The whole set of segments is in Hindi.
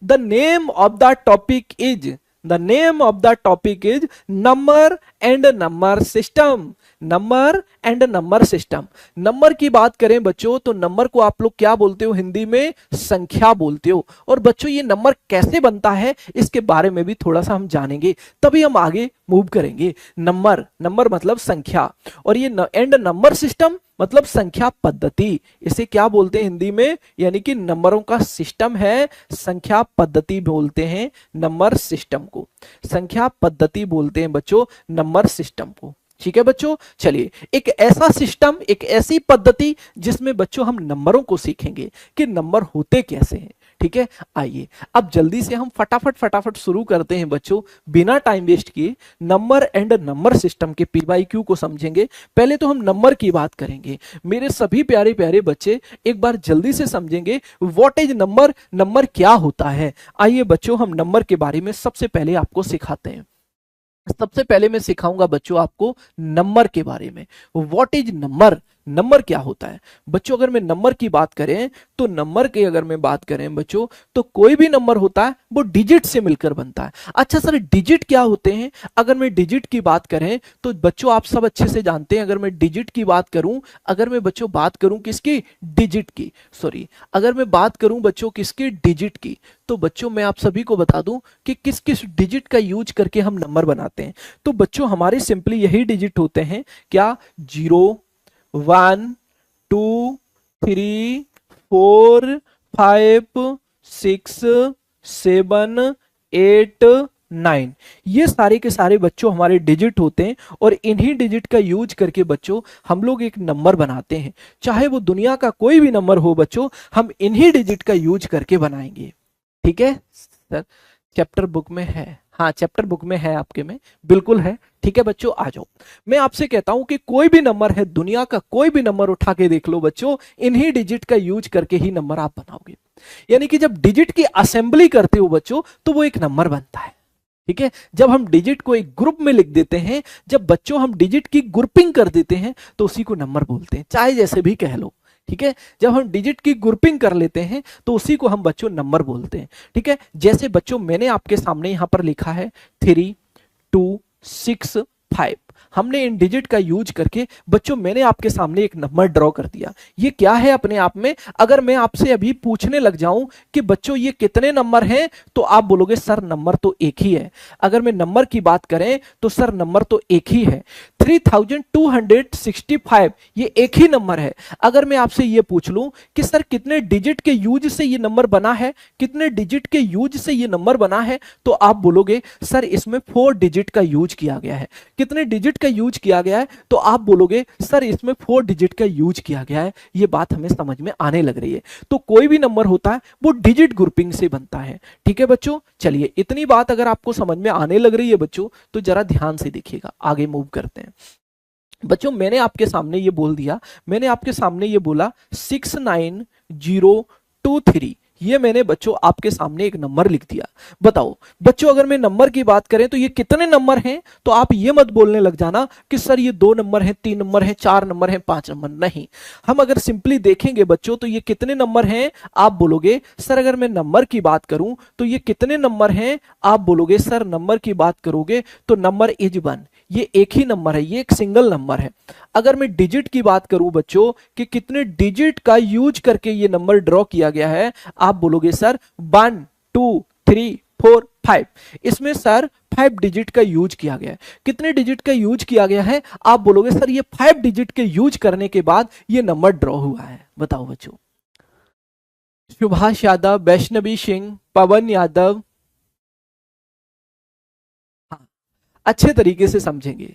The name of the topic is, the name of the topic is number and number system, number and number system. Number की बात करें बच्चों तो नंबर को आप लोग क्या बोलते हो हिंदी में, संख्या बोलते हो। और बच्चों ये नंबर कैसे बनता है इसके बारे में भी थोड़ा सा हम जानेंगे, तभी हम आगे मूव करेंगे। नंबर, नंबर मतलब संख्या, और ये एंड नंबर सिस्टम मतलब संख्या पद्धति। इसे क्या बोलते हैं हिंदी में, यानी कि नंबरों का सिस्टम है, संख्या पद्धति बोलते हैं नंबर सिस्टम को, संख्या पद्धति बोलते हैं बच्चों नंबर सिस्टम को। ठीक है बच्चों, चलिए एक ऐसा सिस्टम, एक ऐसी पद्धति जिसमें बच्चों हम नंबरों को सीखेंगे कि नंबर होते कैसे हैं। ठीक है, आइए अब जल्दी से हम फटाफट शुरू करते हैं बच्चों, बिना टाइम वेस्ट किए नंबर एंड नंबर सिस्टम के पीवाईक्यू को समझेंगे। पहले तो हम नंबर की बात करेंगे। मेरे सभी प्यारे प्यारे बच्चे एक बार जल्दी से समझेंगे व्हाट इज नंबर, नंबर क्या होता है। आइए बच्चों हम नंबर के बारे में सबसे पहले आपको सिखाते हैं। सबसे पहले मैं सिखाऊंगा बच्चों आपको नंबर के बारे में। व्हाट इज नंबर, नंबर क्या होता है बच्चों। अगर मैं नंबर की बात करें तो नंबर की अगर मैं बात करें बच्चों तो कोई भी नंबर होता है वो डिजिट से मिलकर बनता है। अच्छा सर डिजिट क्या होते हैं, अगर मैं डिजिट की बात करें तो बच्चों आप सब अच्छे से जानते हैं, अगर मैं डिजिट की बात करूं, अगर मैं बच्चों बात करूं किसकी, डिजिट की, सॉरी अगर मैं बात करूं बच्चों किसकी, डिजिट की, तो बच्चों मैं आप सभी को बता दूं कि किस किस डिजिट का यूज करके हम नंबर बनाते हैं। तो बच्चों हमारे सिंपली यही डिजिट होते हैं, क्या, 0 1 2 3 4 5 6 7 8 9, ये सारे के सारे बच्चों हमारे डिजिट होते हैं। और इन्हीं डिजिट का यूज करके बच्चों हम लोग एक नंबर बनाते हैं, चाहे वो दुनिया का कोई भी नंबर हो बच्चों, हम इन्हीं डिजिट का यूज करके बनाएंगे। ठीक है सर, चैप्टर बुक में है, हाँ चैप्टर बुक में है आपके में, बिल्कुल है। ठीक है बच्चों आ जाओ, मैं आपसे कहता हूं कि कोई भी नंबर है, दुनिया का कोई भी नंबर उठा के देख लो बच्चों, इन्हीं डिजिट का यूज करके ही नंबर आप बनाओगे। यानी कि जब डिजिट की असेंबली करते हो बच्चों तो वो एक नंबर बनता है। ठीक है, जब हम डिजिट को एक ग्रुप में लिख देते हैं, जब बच्चों हम डिजिट की ग्रुपिंग कर देते हैं तो उसी को नंबर बोलते हैं, चाहे जैसे भी कह लो। ठीक है, जब हम डिजिट की ग्रुपिंग कर लेते हैं तो उसी को हम बच्चों नंबर बोलते हैं। ठीक है, जैसे बच्चों मैंने आपके सामने यहां पर लिखा है 3 2 6 5, हमने इन डिजिट का यूज करके बच्चों मैंने आपके सामने एक नंबर ड्रॉ कर दिया। ये क्या है अपने आप में, अगर मैं आपसे अभी पूछने लग जाऊं कि बच्चों ये कितने नंबर हैं तो आप बोलोगे सर नंबर तो एक ही है। अगर मैं नंबर की बात करें तो सर नंबर तो एक ही है, 3265 ये एक ही नंबर है। अगर मैं आपसे ये पूछ लूं कि सर कितने डिजिट के यूज से ये नंबर बना है, कितने डिजिट के यूज से ये नंबर बना है, तो आप बोलोगे सर इसमें 4 डिजिट का यूज किया गया है। कितने डिजिट का यूज किया गया है, तो आप बोलोगे सर इसमें 4 डिजिट का यूज किया गया है। ये बात हमें समझ में आने लग रही है। तो कोई भी नंबर होता है वो डिजिट ग्रुपिंग से बनता है। ठीक है बच्चों, चलिए इतनी बात अगर आपको समझ में आने लग रही है बच्चों तो जरा ध्यान से देखिएगा, आगे मूव करते हैं। बच्चों मैंने आपके सामने ये बोल दिया, मैंने आपके सामने ये बोला 69023, ये मैंने बच्चों आपके सामने एक नंबर लिख दिया। बताओ बच्चों अगर मैं नंबर की बात करें तो ये कितने नंबर हैं, तो आप ये मत बोलने लग जाना कि सर ये 2 नंबर हैं, 3 नंबर हैं, 4 नंबर हैं, 5 नंबर, नहीं। हम अगर सिंपली देखेंगे बच्चों तो ये कितने नंबर हैं, आप बोलोगे सर अगर मैं नंबर की बात करूं तो ये कितने नंबर हैं, आप बोलोगे सर नंबर की बात करोगे तो नंबर इज 1, ये एक ही नंबर है, ये एक सिंगल नंबर है। अगर मैं डिजिट की बात करूं बच्चों कि कितने डिजिट का यूज करके ये नंबर ड्रॉ किया गया है, आप बोलोगे सर 1 2 3 4 5, इसमें सर 5 डिजिट का यूज किया गया है। कितने डिजिट का यूज किया गया है, आप बोलोगे सर ये 5 डिजिट के यूज करने के बाद ये नंबर ड्रॉ हुआ है। बताओ बच्चों, सुभाष यादव, वैष्णवी सिंह, पवन यादव, हाँ अच्छे तरीके से समझेंगे।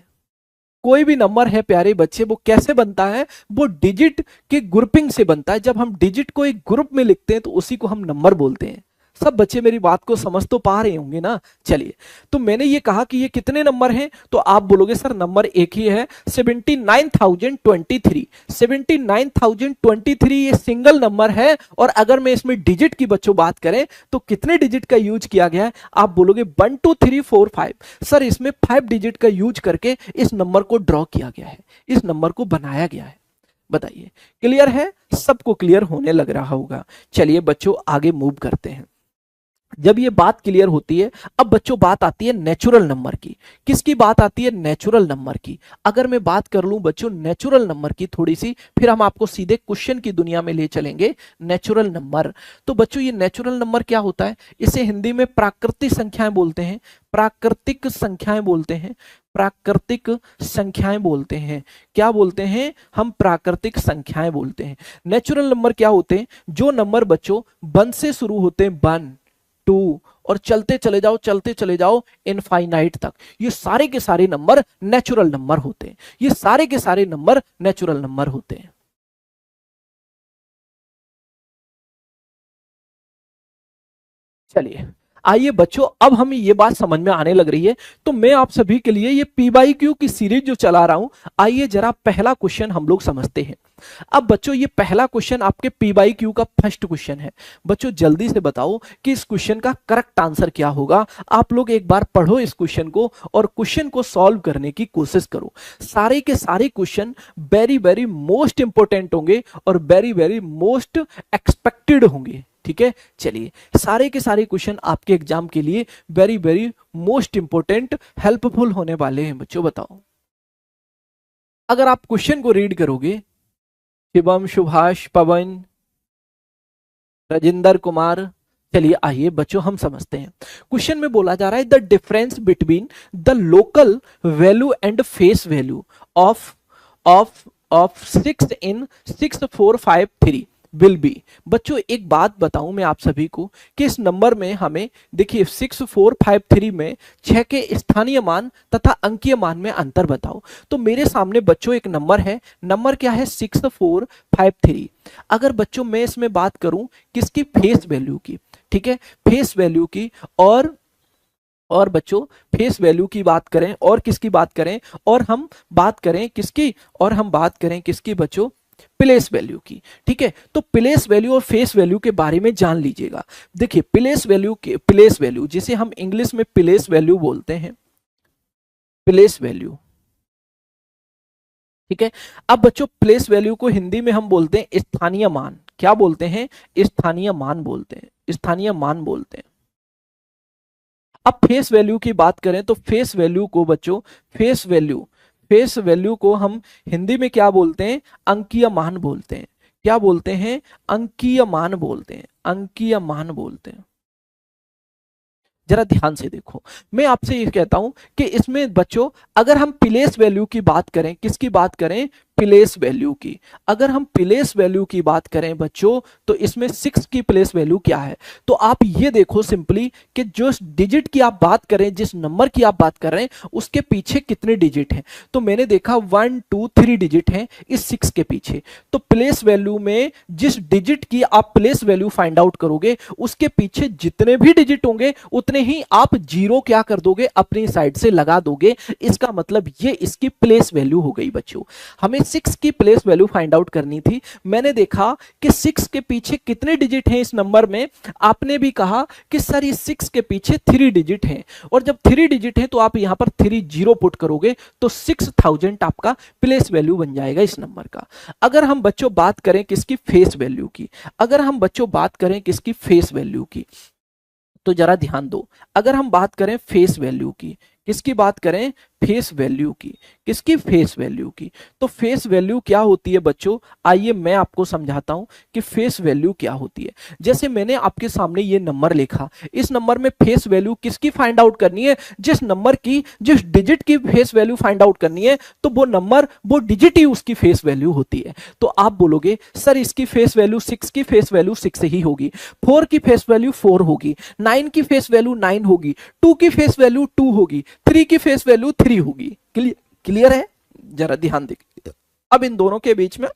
कोई भी नंबर है प्यारे बच्चे वो कैसे बनता है, वो डिजिट के ग्रुपिंग से बनता है। जब हम डिजिट को एक ग्रुप में लिखते हैं तो उसी को हम नंबर बोलते हैं। सब बच्चे मेरी बात को समझ तो पा रहे होंगे ना। चलिए, तो मैंने ये कहा कि ये कितने नंबर हैं, तो आप बोलोगे सर नंबर एक ही है, 79023, 79023 ये सिंगल नंबर है। और अगर मैं इसमें डिजिट की बच्चों बात करें तो कितने डिजिट का यूज किया गया है, आप बोलोगे 1 2 3 4 5, सर इसमें 5 डिजिट का यूज करके इस नंबर को ड्रॉ किया गया है, इस नंबर को बनाया गया है। बताइए क्लियर है, सबको क्लियर होने लग रहा होगा। चलिए बच्चों आगे मूव करते हैं। जब ये बात क्लियर होती है, अब बच्चों बात आती है नेचुरल नंबर की। किसकी बात आती है? नेचुरल नंबर की। अगर मैं बात कर लूं बच्चों नेचुरल नंबर की थोड़ी सी, फिर हम आपको सीधे क्वेश्चन की दुनिया में ले चलेंगे। नेचुरल नंबर, तो बच्चों ये नेचुरल नंबर क्या होता है? इसे हिंदी में प्राकृतिक संख्याएं बोलते हैं। प्राकृतिक संख्याएं बोलते हैं। प्राकृतिक संख्याएं बोलते हैं। क्या बोलते हैं हम? प्राकृतिक संख्याएं बोलते हैं। नेचुरल नंबर क्या होते हैं? जो नंबर बच्चों 1 से शुरू होते हैं, 1 2 और चलते चले जाओ इनफाइनाइट तक, ये सारे के सारे नंबर नेचुरल नंबर होते हैं। ये सारे के सारे नंबर नेचुरल नंबर होते हैं। चलिए आइए बच्चों, अब हमें ये बात समझ में आने लग रही है, तो मैं आप सभी के लिए ये पी बाई क्यू की सीरीज जो चला रहा हूं, आइए जरा पहला क्वेश्चन हम लोग समझते हैं। अब बच्चों ये पहला क्वेश्चन आपके पी बाई क्यू का फर्स्ट क्वेश्चन है। बच्चों जल्दी से बताओ कि इस क्वेश्चन का करेक्ट आंसर क्या होगा। आप लोग एक बार पढ़ो इस क्वेश्चन को और क्वेश्चन को सॉल्व करने की कोशिश करो। सारे के सारे question very very most important होंगे और वेरी वेरी मोस्ट एक्सपेक्टेड होंगे। ठीक है, चलिए सारे के सारे क्वेश्चन आपके एग्जाम के लिए very very most important helpful होने वाले हैं। बच्चों बताओ, अगर आप क्वेश्चन को रीड करोगे, शिवम, सुभाष, पवन, राजेंद्र कुमार, चलिए आइए बच्चों हम समझते हैं। क्वेश्चन में बोला जा रहा है the difference between the local value and face value of of of 6 in 6453 will be. बच्चों एक बात बताऊं मैं आप सभी को कि इस नंबर में हमें देखिए 6453 में 6 के स्थानीय मान तथा अंकीय मान में अंतर बताओ। तो मेरे सामने बच्चों एक नंबर है, नंबर क्या है? 6453। अगर बच्चों मैं इसमें बात करूं किसकी? फेस वैल्यू की। ठीक है, फेस वैल्यू की, और बच्चों फेस वैल्यू की बात करें और किसकी बात करें? और हम बात करें किसकी? और हम बात करें किसकी बच्चों? प्लेस वैल्यू की। ठीक है, तो प्लेस वैल्यू और फेस वैल्यू के बारे में जान लीजिएगा। देखिए प्लेस वैल्यू जिसे हम इंग्लिश में प्लेस वैल्यू बोलते हैं, प्लेस वैल्यू। ठीक है, अब बच्चों प्लेस वैल्यू को हिंदी में हम बोलते हैं स्थानीय मान। क्या बोलते हैं? स्थानीय मान बोलते हैं। स्थानीय मान बोलते हैं। अब फेस वैल्यू की बात करें तो फेस वैल्यू को बच्चों, फेस वैल्यू को हम हिंदी में क्या बोलते हैं? अंकीय मान बोलते हैं। क्या बोलते हैं? अंकीय मान बोलते हैं। अंकीय मान बोलते हैं। जरा ध्यान से देखो, मैं आपसे ये कहता हूं कि इसमें बच्चों अगर हम प्लेस वैल्यू की बात करें, किसकी बात करें? प्लेस वैल्यू की। अगर हम प्लेस वैल्यू की बात करें बच्चों, तो इसमें 6 की प्लेस वैल्यू क्या है? तो आप ये देखो सिंपली कि जो डिजिट की आप बात करें, जिस नंबर की आप बात कर रहे हैं, उसके पीछे कितने डिजिट हैं? तो मैंने देखा 1 2 3 डिजिट हैं इस 6 के पीछे। तो प्लेस वैल्यू में जिस डिजिट की आप प्लेस वैल्यू फाइंड आउट करोगे, उसके पीछे जितने भी डिजिट होंगे उतने ही आप जीरो क्या कर दोगे? अपनी साइड से लगा दोगे। इसका मतलब ये इसकी प्लेस वैल्यू हो गई बच्चों। हमें 6 की प्लेस वैल्यू फाइंड आउट करनी थी। मैंने देखा कि 6 के पीछे कितने डिजिट हैं इस नंबर में। आपने भी कहा कि सर ये 6 के पीछे 3 डिजिट हैं, और जब 3 डिजिट हैं तो आप यहां पर 3 जीरो पुट करोगे तो 6000 आपका प्लेस वैल्यू बन जाएगा इस नंबर का। अगर हम बच्चों बात करें किसकी? फेस वैल्यू की। अगर हम बच्चों बात करें किसकी? फेस वैल्यू की, तो जरा ध्यान दो। अगर हम बात करें फेस वैल्यू की, किसकी बात करें? फेस वैल्यू की। किसकी? फेस वैल्यू की। तो फेस वैल्यू क्या होती है बच्चों? आइए मैं आपको समझाता हूं कि फेस वैल्यू क्या होती है। जैसे मैंने आपके सामने ये नंबर लिखा, इस नंबर में फेस वैल्यू किसकी फाइंड आउट करनी है? जिस नंबर की, जिस डिजिट की फेस वैल्यू फाइंड आउट करनी है, तो वो नंबर, वो डिजिट ही उसकी फेस वैल्यू होती है। तो आप बोलोगे सर इसकी फेस वैल्यू 6 की फेस वैल्यू 6 ही होगी, 4 की फेस वैल्यू 4 होगी, 9 की फेस वैल्यू 9 होगी, 2 की फेस वैल्यू 2 होगी, 3 की फेस वैल्यू 3 होगी। क्लियर है? जरा ध्यान देखिए। अब इन दोनों के बीच में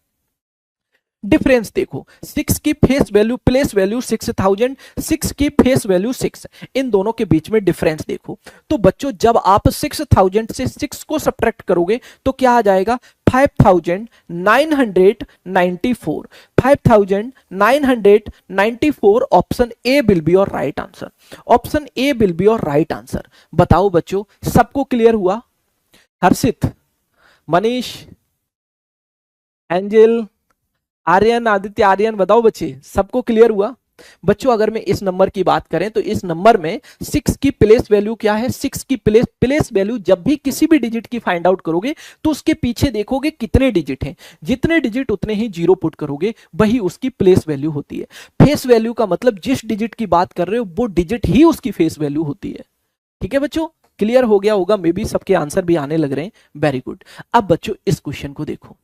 डिफरेंस देखो। 6 की फेस वैल्यू, प्लेस वैल्यू 6000, 6 की फेस वैल्यू 6, इन दोनों के बीच में डिफरेंस देखो। तो बच्चों जब आप 6000 से 6 को सब्ट्रैक्ट करोगे तो क्या आ जाएगा? 5994। 5994 option A will be your right answer. Option A will be your right answer. बताओ बच्चों सबको क्लियर हुआ? हर्षित, मनीष, एंजल, आर्यन, आदित्य, आर्यन, बताओ बच्चे सबको क्लियर हुआ? बच्चों अगर मैं इस नंबर की बात करें तो इस नंबर में 6 की प्लेस वैल्यू क्या है, 6 की प्लेस वैल्यू जब भी किसी भी डिजिट की फाइंड आउट करोगे तो उसके पीछे देखोगे कितने डिजिट हैं, जितने डिजिट उतने ही जीरो पुट करोगे, वही उसकी प्लेस वैल्यू होती है। फेस वैल्यू का मतलब जिस डिजिट की बात कर रहे हो वो डिजिट ही उसकी फेस वैल्यू होती है। ठीक है बच्चों, क्लियर हो गया होगा, मे बी सबके आंसर भी आने लग रहे हैं, वेरी गुड। अब बच्चों इस क्वेश्चन को देखो,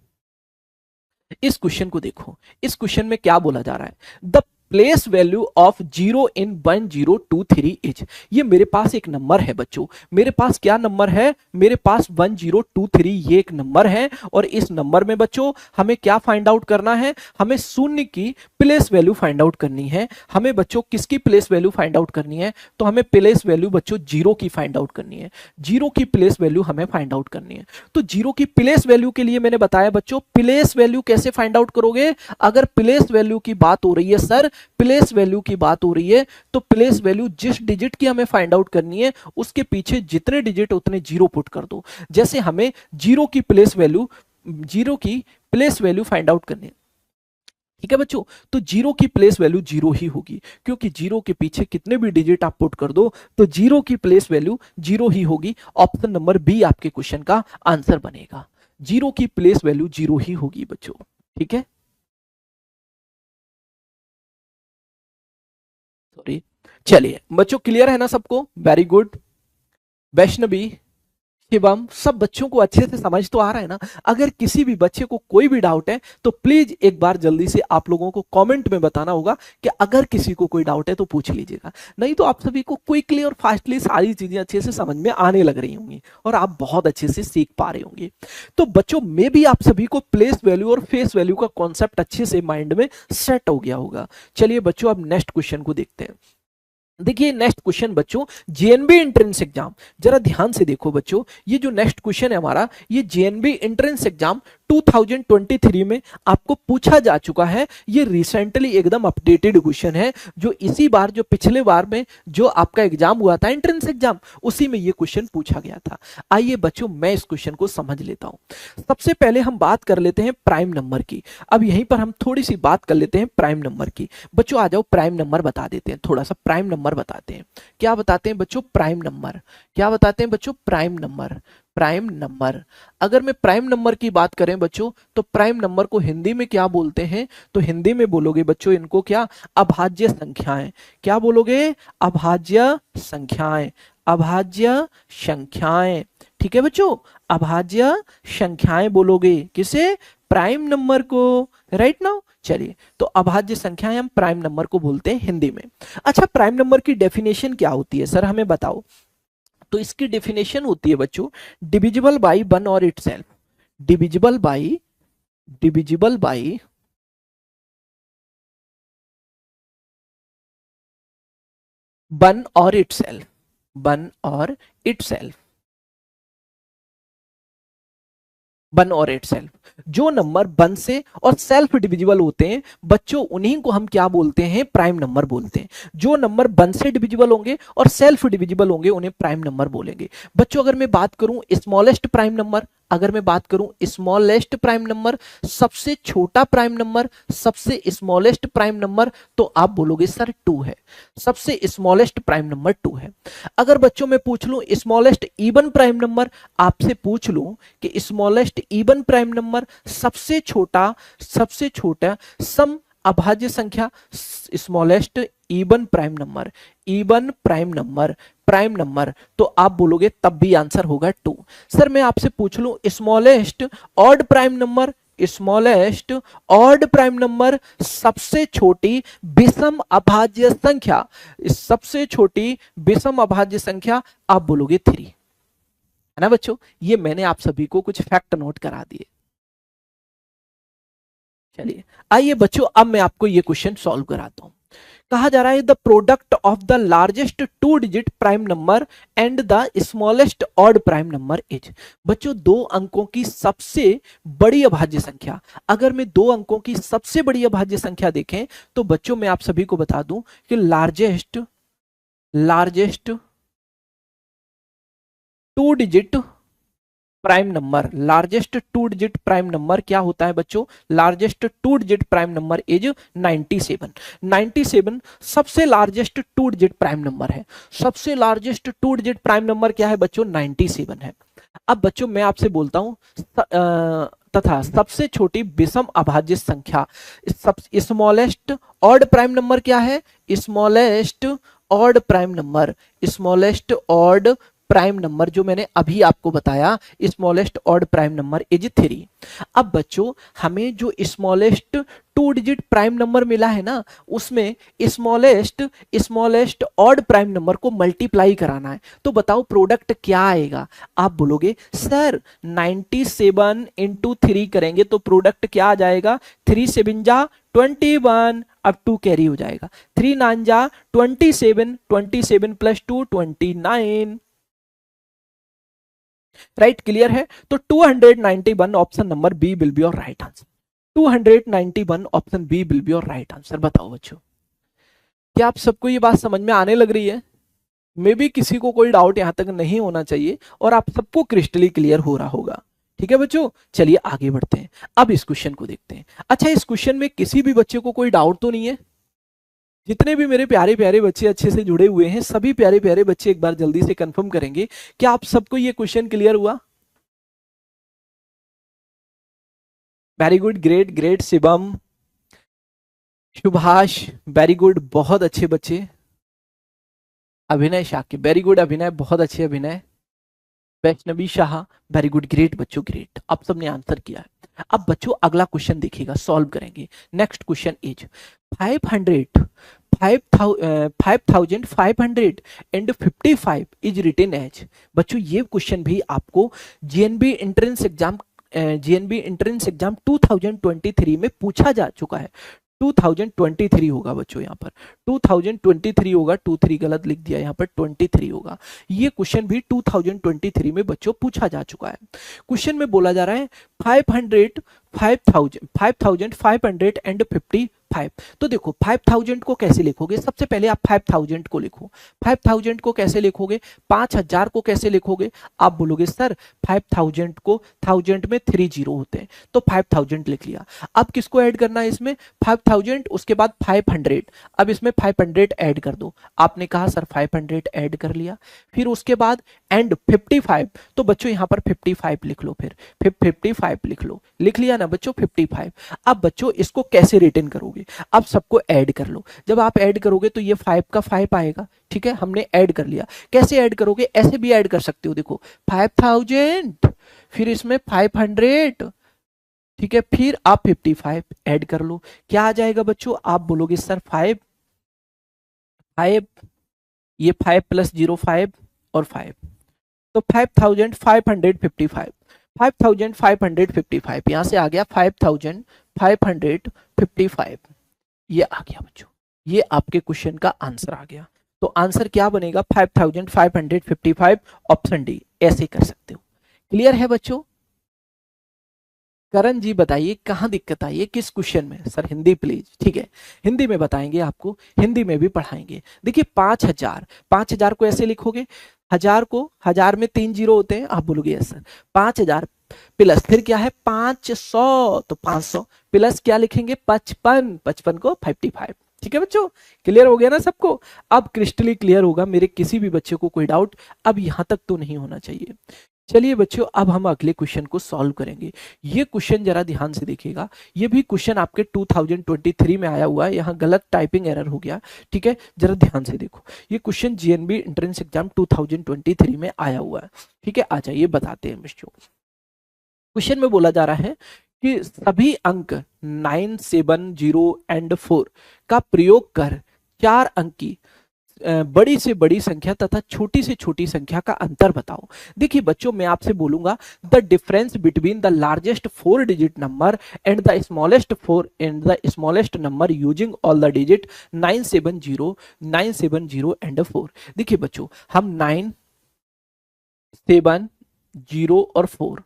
इस क्वेश्चन को देखो, इस क्वेश्चन में क्या बोला जा रहा है, the place value of 0 in 1023 is. ये मेरे पास एक नंबर है बच्चों, मेरे पास क्या नंबर है, मेरे पास 1023 ये एक नंबर है, और इस नंबर में बच्चों हमें क्या फाइंड आउट करना है, हमें शून्य की प्लेस वैल्यू फाइंड आउट करनी है। हमें बच्चों किसकी प्लेस वैल्यू फाइंड आउट करनी है, तो हमें प्लेस वैल्यू बच्चों जीरो की फाइंड आउट करनी है, जीरो की प्लेस वैल्यू हमें फाइंड आउट करनी है। तो जीरो की प्लेस वैल्यू के लिए मैंने बताया बच्चों, प्लेस वैल्यू कैसे फाइंड आउट करोगे, अगर प्लेस वैल्यू की बात हो रही है सर, प्लेस वैल्यू की बात हो रही है, तो प्लेस वैल्यू जिस डिजिट की हमें फाइंड आउट करनी है उसके पीछे जितने डिजिट उतने जीरो पुट कर दो। जैसे हमें जीरो की प्लेस वैल्यू फाइंड आउट करनी है, ठीक है बच्चों, तो जीरो की प्लेस वैल्यू जीरो ही होगी, क्योंकि जीरो के पीछे कितने भी डिजिट आप पुट कर दो तो जीरो की प्लेस वैल्यू जीरो ही होगी। ऑप्शन नंबर बी आपके क्वेश्चन का आंसर बनेगा, जीरो की प्लेस वैल्यू जीरो ही होगी बच्चों। ठीक है, सॉरी, चलिए बच्चों क्लियर है ना सबको, वेरी गुड। वैष्णवी, शिवम, सब बच्चों को अच्छे से समझ तो आ रहा है ना। अगर किसी भी बच्चे को कोई भी डाउट है तो प्लीज एक बार जल्दी से आप लोगों को कमेंट में बताना होगा कि अगर किसी को कोई डाउट है तो पूछ लीजिएगा, नहीं तो आप सभी को क्विकली और फास्टली सारी चीजें अच्छे से समझ में आने लग रही होंगी और आप बहुत अच्छे से सीख पा रहे होंगे। तो बच्चों मे भी आप सभी को प्लेस वैल्यू और फेस वैल्यू का कॉन्सेप्ट अच्छे से माइंड में सेट हो गया होगा। चलिए बच्चों अब नेक्स्ट क्वेश्चन को देखते हैं। देखिए नेक्स्ट क्वेश्चन बच्चों, जेएनबी एंट्रेंस एग्जाम, जरा ध्यान से देखो बच्चों, ये जो नेक्स्ट क्वेश्चन है हमारा, ये जेएनबी एंट्रेंस एग्जाम 2023 में आपको पूछा जा चुका है। ये रिसेंटली एकदम अपडेटेड क्वेश्चन है, जो इसी बार, जो पिछले बार में जो आपका एग्जाम हुआ था एंट्रेंस एग्जाम, उसी में ये क्वेश्चन पूछा गया था। आइए बच्चों मैं इस क्वेश्चन को समझ लेता हूं। सबसे पहले हम बात कर लेते हैं प्राइम नंबर की। अब यहीं पर हम थोड़ी सी बात कर लेते हैं प्राइम नंबर की। बच्चों आ जाओ, प्राइम नंबर बता देते हैं, थोड़ा सा प्राइम नंबर बताते हैं। क्या बताते हैं बच्चों, प्राइम नंबर। क्या बताते हैं बच्चों, प्राइम नंबर। प्राइम नंबर, अगर मैं प्राइम नंबर की बात करें बच्चों, तो प्राइम नंबर को हिंदी में क्या बोलते हैं, तो हिंदी में बोलोगे बच्चों इनको क्या, अभाज्य संख्याएं। क्या बोलोगे, अभाज्य संख्याएं, अभाज्य संख्याएं। ठीक है बच्चों, अभाज्य संख्याएं बोलोगे किसे, प्राइम नंबर को, राइट नाउ। चलिए, तो अभाज्य संख्याएं हम प्राइम नंबर को बोलते हैं हिंदी में। अच्छा, प्राइम नंबर की डेफिनेशन क्या होती है सर, हमें बताओ। तो इसकी डेफिनेशन होती है बच्चों, डिविजिबल बाई वन और itself, divisible by, divisible by one और इटसेल्फ, वन और इटसेल्फ, वन और एट सेल्फ। जो नंबर वन से और सेल्फ डिविजिबल होते हैं बच्चों, उन्हीं को हम क्या बोलते हैं, प्राइम नंबर बोलते हैं। जो नंबर वन से डिविजिबल होंगे और सेल्फ डिविजिबल होंगे उन्हें प्राइम नंबर बोलेंगे। बच्चों अगर मैं बात करूं स्मॉलेस्ट प्राइम नंबर, अगर मैं बात करूं स्मॉलेस्ट प्राइम नंबर, सबसे छोटा प्राइम नंबर, सबसे स्मॉलेस्ट प्राइम नंबर, तो आप बोलोगे सर टू है, सबसे स्मॉलेस्ट प्राइम नंबर टू है। अगर बच्चों मैं पूछ लूं स्मॉलेस्ट इवन प्राइम नंबर, आपसे पूछ लूं कि स्मॉलेस्ट इवन प्राइम नंबर, सबसे छोटा, सबसे छोटा सम अभाज्य संख्या, smallest even prime number, even prime number, prime number, तो आप बोलोगे तब भी आंसर होगा टू। सर मैं आपसे पूछ लूं smallest odd prime number, smallest odd prime number, सबसे छोटी विषम अभाज्य संख्या, सबसे छोटी विषम अभाज्य संख्या, आप बोलोगे थ्री, है ना बच्चों। ये मैंने आप सभी को कुछ फैक्ट नोट करा दिए। चलिए आइए बच्चों, अब मैं आपको ये क्वेश्चन सॉल्व कराता हूं। कहा जा रहा है the product of the largest two digit prime number and the smallest odd prime number is. बच्चों दो अंकों की सबसे बड़ी अभाज्य संख्या, अगर मैं दो अंकों की सबसे बड़ी अभाज्य संख्या देखें तो बच्चों मैं आप सभी को बता दूं कि largest, largest two digit prime number, largest two digit prime number क्या होता है बच्चों? Largest two digit prime number is 97। 97 सबसे largest two digit prime number है। सबसे largest two digit prime number क्या है बच्चों? 97 है। अब बच्चों मैं आपसे बोलता हूं तथा सबसे छोटी विषम अभाज्य संख्या, सब स्मॉलेस्ट ऑड प्राइम नंबर क्या है? Smallest odd prime number, smallest odd prime number जो मैंने अभी आपको बताया, smallest odd prime number is 3। अब बच्चों हमें जो smallest two digit prime number मिला है ना, उसमें smallest smallest odd prime number को मल्टीप्लाई कराना है। तो बताओ प्रोडक्ट क्या आएगा? आप बोलोगे सर 97 इंटू 3 करेंगे तो प्रोडक्ट क्या आ जाएगा? 3 7 जा 21, अब 2 कैरी हो जाएगा। 3 9 जा 27, 27 प्लस 2 29। राइट, क्लियर है? तो 291 option number B will be your right answer. 291 option B will be your right answer. बताओ बच्चों, क्या आप सबको ये बात समझ में आने लग रही है? मे बी किसी को कोई डाउट यहां तक नहीं होना चाहिए और आप सबको क्रिस्टली क्लियर हो रहा होगा। ठीक है बच्चों, चलिए आगे बढ़ते हैं। अब इस क्वेश्चन को देखते हैं। अच्छा, इस क्वेश्चन में किसी भी बच्चे को कोई डाउट तो नहीं है? जितने भी मेरे प्यारे प्यारे बच्चे अच्छे से जुड़े हुए हैं, सभी प्यारे प्यारे बच्चे एक बार जल्दी से कंफर्म करेंगे, क्या आप सबको ये क्वेश्चन क्लियर हुआ? Very good, great great. Shivam, Subhash, very good, बहुत अच्छे बच्चे। अभिनय शाक्य, वेरी गुड अभिनय, बहुत अच्छे अभिनय। Vaishnavi Shah, very good, great बच्चों, ग्रेट, आप सबने आंसर किया है। अब बच्चों अगला क्वेश्चन देखिएगा, सॉल्व करेंगे। Next question is 500 5500 and 55 is written as. बच्चों ये क्वेश्चन भी आपको जीएनबी एंट्रेंस एग्जाम 2023 में पूछा जा चुका है। 2023 होगा बच्चों, यहाँ पर 2023 होगा, 23 गलत लिख दिया, यहाँ पर 23 होगा। ये क्वेश्चन भी 2023 में बच्चों पूछा जा चुका है। क्वेश्चन में बोला जा रहा है 5500 एंड 55। तो देखो 5000 को कैसे लिखोगे? सबसे पहले आप 5000 को लिखो। 5000 को कैसे लिखोगे? 5000 को कैसे लिखोगे? आप बोलोगे सर 5000 को 1000 में 3 जीरो होते हैं, तो 5000 लिख लिया। अब किसको ऐड करना है इसमें? 5000, उसके बाद 500, अब इसमें 500 ऐड कर दो। आपने कहा सर 500 ऐड कर लिया, फिर उसके बाद एंड 55। तो बच्चों यहाँ पर 55 लिख लो, फिर 55 लिख लो, लिख लिया ना बच्चों 55। अब बच्चों इसको कैसे रिटर्न करोगे? अब सबको ऐड कर लो। जब आप ऐड करोगे तो ये 5 का 5 आएगा। ठीक है, हमने ऐड कर लिया। कैसे ऐड करोगे? ऐसे भी ऐड कर सकते हो, देखो 5000 फिर इसमें 500, ठीक है, फिर आप 55 ऐड कर लो। क्या आ जाएगा बच्चों? आप बोलोगे सर 5 5, ये 5 प्लस 0 5 और 5, तो 5555, 5555, यहां से आ गया 5555। ये आ गया बच्चों, ये आपके क्वेश्चन का आंसर आ गया। तो आंसर क्या बनेगा? 5555, ऑप्शन डी। ऐसे कर सकते हो। क्लियर है बच्चों? करण जी बताइए कहां दिक्कत आई है, किस क्वेश्चन में? Sir Hindi please. ठीक है, हिंदी में बताएंगे आपको, हिंदी में भी पढ़ाएंगे। देखिए 5000, 5000 को ऐसे लिखोगे, हजार को, हजार में 3 जीरो होते हैं, आप बोलोगे यस सर। 5000 प्लस फिर क्या है 500, तो 500 प्लस क्या लिखेंगे 55, 55 को 55। ठीक है बच्चों, क्लियर हो गया ना सबको? अब क्रिस्टली क्लियर होगा, मेरे किसी भी बच्चे को कोई डाउट अब यहां तक तो नहीं होना चाहिए। चलिए बच्चों, अब हम अगले क्वेश्चन को सॉल्व करेंगे। ये क्वेश्चन जरा ध्यान से देखिएगा, ये भी क्वेश्चन आपके 2023 में आया हुआ है, यहाँ गलत टाइपिंग एरर हो गया। ठीक है, जरा ध्यान से देखो, ये क्वेश्चन जीएनबी एंट्रेंस एग्जाम 2023 में आया हुआ है। ठीक है, आ जाइए बताते हैं बच्चों। क्वेश्चन में बोला जा रहा है कि सभी अंक 9 7 0 एंड 4 का प्रयोग कर 4 अंक की बड़ी से बड़ी संख्या तथा छोटी से छोटी संख्या का अंतर बताओ। देखिए बच्चों, मैं आपसे बोलूंगा the difference between the largest 4 digit number and the smallest number using all the digit 970 and 4। देखिए बच्चों, हम 9 7 0 और 4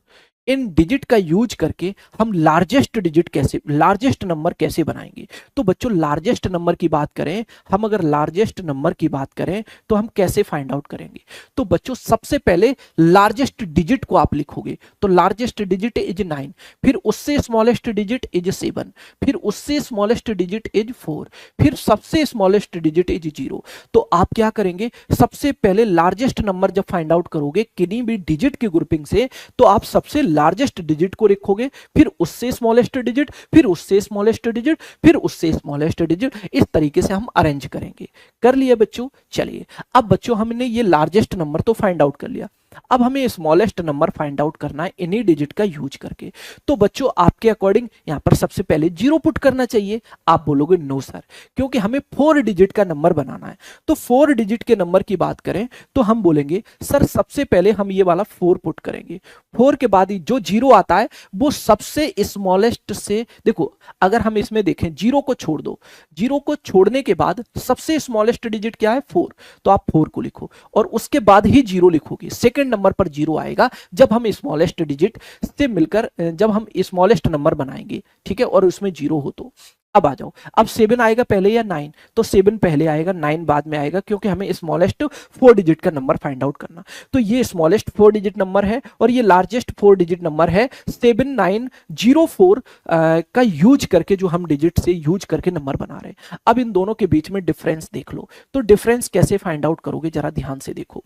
इन डिजिट का यूज करके हम लार्जेस्ट नंबर कैसे बनाएंगे। तो बच्चों लार्जेस्ट नंबर की बात करें, हम अगर लार्जेस्ट नंबर की बात करें तो हम कैसे फाइंड आउट करेंगे। तो बच्चों सबसे पहले लार्जेस्ट डिजिट को आप लिखोगे, तो लार्जेस्ट डिजिट इज 9, फिर उससे स्मॉलेस्ट डिजिट इज 7, फिर उससे स्मॉलेस्ट डिजिट इज 4, फिर सबसे स्मॉलेस्ट डिजिट इज 0। तो आप क्या करेंगे, सबसे पहले लार्जेस्ट नंबर जब फाइंड आउट करोगे किन्हीं भी डिजिट की ग्रुपिंग से, तो आप सबसे लार्जेस्ट डिजिट को लिखोगे, फिर उससे स्मॉलेस्ट डिजिट, फिर उससे स्मॉलेस्ट डिजिट, फिर उससे स्मॉलेस्ट डिजिट। इस तरीके से हम अरेंज करेंगे। कर लिया बच्चों। चलिए अब बच्चों हमने ये लार्जेस्ट नंबर तो फाइंड आउट कर लिया, अब हमें स्मॉलेस्ट नंबर फाइंड आउट करना है इन्हीं डिजिट का यूज करके। तो बच्चों आपके अकॉर्डिंग यहां पर सबसे पहले 0 पुट करना चाहिए। आप बोलोगे नो सर, क्योंकि हमें 4 डिजिट का नंबर बनाना है। तो 4 डिजिट के नंबर की बात करें तो हम बोलेंगे सर सबसे पहले हम ये वाला 4 पुट करेंगे, 4 के बाद ही जो 0 आता है वो सबसे स्मॉलेस्ट से, देखो अगर हम इसमें देखें 0 को छोड़ दो, 0 को छोड़ने के बाद सबसे स्मॉलेस्ट डिजिट क्या है 4, तो आप 4 को लिखो और उसके बाद ही 0 लिखोगे। सेकंड नंबर पर 0 आएगा जब हम स्मॉलेस्ट डिजिट से मिलकर जब हम स्मॉलेस्ट नंबर बनाएंगे, ठीक है, और उसमें 0 हो तो। अब आ जाओ, अब 7 आएगा पहले या 9, तो 7 पहले आएगा 9 बाद में आएगा, क्योंकि हमें स्मॉलेस्ट 4 डिजिट का नंबर फाइंड आउट करना। तो ये स्मॉलेस्ट 4 डिजिट नंबर है और ये लार्जेस्ट 4 डिजिट नंबर है। 7904 का यूज करके जो हम डिजिट से यूज करके नंबर बना रहे हैं। अब इन दोनों के बीच में डिफरेंस देख लो, तो डिफरेंस कैसे फाइंड आउट करोगे जरा ध्यान से देखो।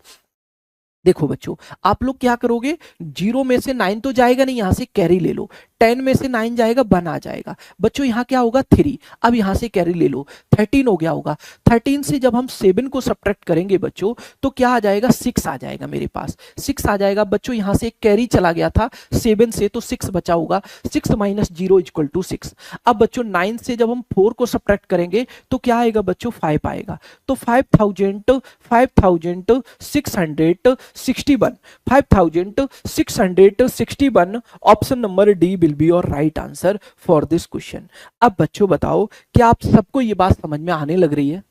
देखो बच्चों आप लोग क्या करोगे, 0 में से 9 तो जाएगा नहीं, यहां से कैरी ले लो। 10 में से 9 जाएगा 1 आ जाएगा बच्चों, यहां क्या होगा 3। अब यहां से कैरी ले लो, 13 हो गया होगा। 13 से जब हम 7 को सब्ट्रैक्ट करेंगे बच्चों तो क्या आ जाएगा 6 आ जाएगा, मेरे पास 6 आ जाएगा बच्चों। यहां से एक कैरी चला गया था 7 से, तो 6 बचा होगा। 6 माइनस 0 इक्वल टू 6। अब बच्चों 9 से जब हम 4 को सब्ट्रैक्ट करेंगे तो क्या आएगा बच्चों 5 आएगा। तो 5661 option number D will be your right answer for this question. अब बच्चों बताओ क्या आप सबको ये बात समझ में आने लग रही है।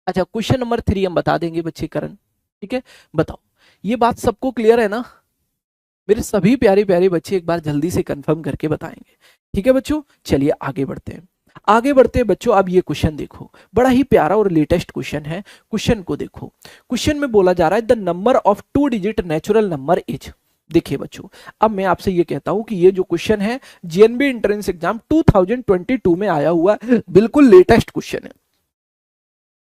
अच्छा क्वेश्चन नंबर 3 हम बता देंगे बच्चे करण, ठीक है, बताओ ये बात सबको क्लियर है ना। मेरे सभी प्यारे प्यारे बच्चे एक बार जल्दी से कंफर्म करके बताएंगे, ठीक है बच्चों। चलिए आगे बढ़ते हैं, आगे बढ़ते हैं बच्चों। अब ये क्वेश्चन देखो, बड़ा ही प्यारा और लेटेस्ट क्वेश्चन है। क्वेश्चन को देखो, क्वेश्चन में बोला जा रहा है the number of 2 digit natural number is. देखिए बच्चों अब मैं आपसे ये कहता हूं कि ये जो क्वेश्चन है जीएनबी एंट्रेंस एग्जाम 2022 में आया हुआ बिल्कुल लेटेस्ट क्वेश्चन है।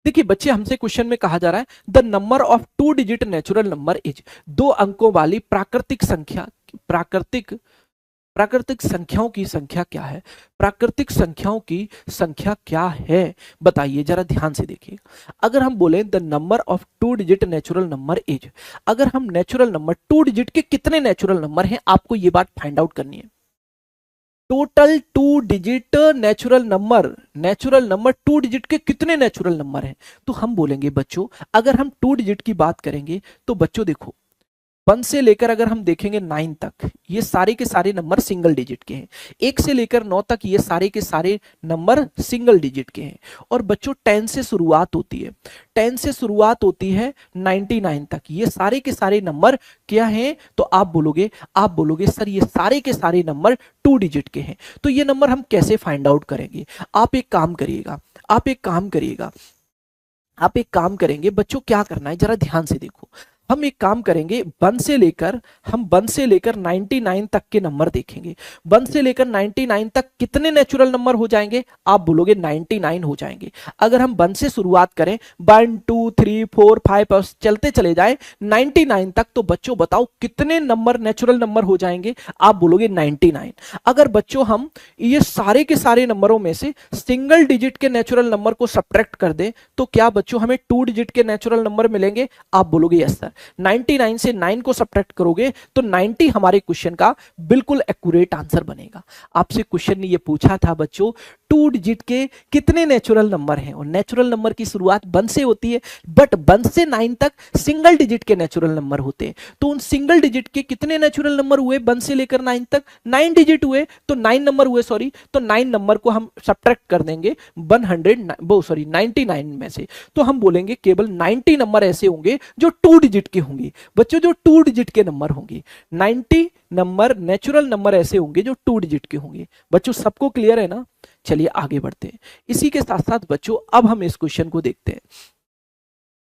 देखिए बच्चे हमसे क्वेश्चन में कहा जा रहा है the number of 2 digit natural number is, 2 अंकों वाली प्राकृतिक संख्या, प्राकृतिक संख्याओं की संख्या क्या है, प्राकृतिक संख्याओं की संख्या क्या है बताइए जरा ध्यान से देखिए। अगर हम बोले the number of 2 digit natural number is, अगर हम नेचुरल नंबर 2 डिजिट के कितने नेचुरल नंबर हैं आपको ये बात फाइंड आउट करनी है। Total 2 digit natural number 2 digit के कितने नेचुरल नंबर हैं, तो हम बोलेंगे बच्चों अगर हम 2 डिजिट की बात करेंगे तो बच्चों देखो 1 से लेकर अगर हम देखेंगे 9 तक ये सारे के सारे नंबर सिंगल डिजिट के हैं। 1 से लेकर 9 तक ये सारे के सारे नंबर सिंगल डिजिट के हैं। और बच्चों 10 से शुरुआत होती है, 10 से शुरुआत होती है 99 तक, ये सारे के सारे नंबर क्या हैं, तो आप बोलोगे सर ये सारे के सारे नंबर 2 डिजिट के हैं। तो ये नंबर हम कैसे फाइंड आउट करेंगे। आप एक काम करेंगे बच्चों, क्या करना है जरा ध्यान से देखो। हम एक काम करेंगे 1 से लेकर 99 तक के नंबर देखेंगे। 1 से लेकर 99 तक कितने नेचुरल नंबर हो जाएंगे, आप बोलोगे 99 हो जाएंगे। अगर हम 1 से शुरुआत करें 1 2 3 4 5 और चलते चले जाएं 99 तक, तो बच्चों बताओ कितने नंबर नेचुरल नंबर हो जाएंगे, आप बोलोगे 99। अगर बच्चों हम ये सारे के सारे नंबरों में से सिंगल डिजिट के नेचुरल नंबर को सब्ट्रैक्ट कर दें तो क्या बच्चों हमें 2 डिजिट के नेचुरल नंबर मिलेंगे, आप बोलोगे यस सर। 99 से 9 को सब्ट्रैक्ट करोगे तो 90 हमारे क्वेश्चन का बिल्कुल एक्यूरेट आंसर बनेगा। आपसे क्वेश्चन ने ये पूछा था बच्चों टू डिजिट के कितने नेचुरल नंबर हैं, और नेचुरल नंबर की शुरुआत 1 से होती है, बट 1 से 9 तक सिंगल डिजिट के नेचुरल नंबर होते हैं। तो उन सिंगल डिजिट के कितने नेचुरल नंबर हुए 1 से लेकर 9 तक? 9 डिजिट हुए, तो 9 नंबर हुए, सॉरी, तो 9 नंबर को हम सब्ट्रैक्ट कर देंगे 99 में से। तो हम बोलेंगे केवल 90 नंबर ऐसे होंगे जो 2 डिजिट के होंगे। बच्चों जो 2 डिजिट के नंबर होंगे, 90 नंबर नेचुरल नंबर ऐसे होंगे जो 2 डिजिट के होंगे। बच्चों सबको क्लियर है ना? चलिए आगे बढ़ते हैं। इसी के साथ साथ बच्चों अब हम इस क्वेश्चन को देखते हैं।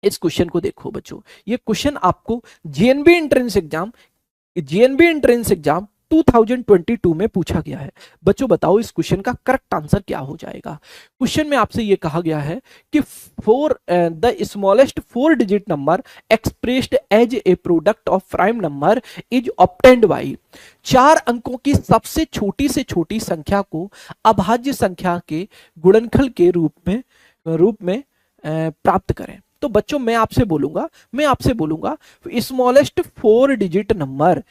इस क्वेश्चन को देखो बच्चों, ये क्वेश्चन आपको जेएनबी एंट्रेंस एग्जाम 2022 में पूछा गया है। बच्चों बताओ इस क्वेश्चन का करेक्ट आंसर क्या हो जाएगा। क्वेश्चन में आपसे ये कहा गया है कि the smallest 4 digit number expressed as a product of prime number is obtained by. 4 अंकों की सबसे छोटी से छोटी संख्या को अभाज्य संख्या के गुणनखल के रूप में प्राप्त करें। तो बच्चों मैं आपसे बोलूंगा smallest 4 digit number,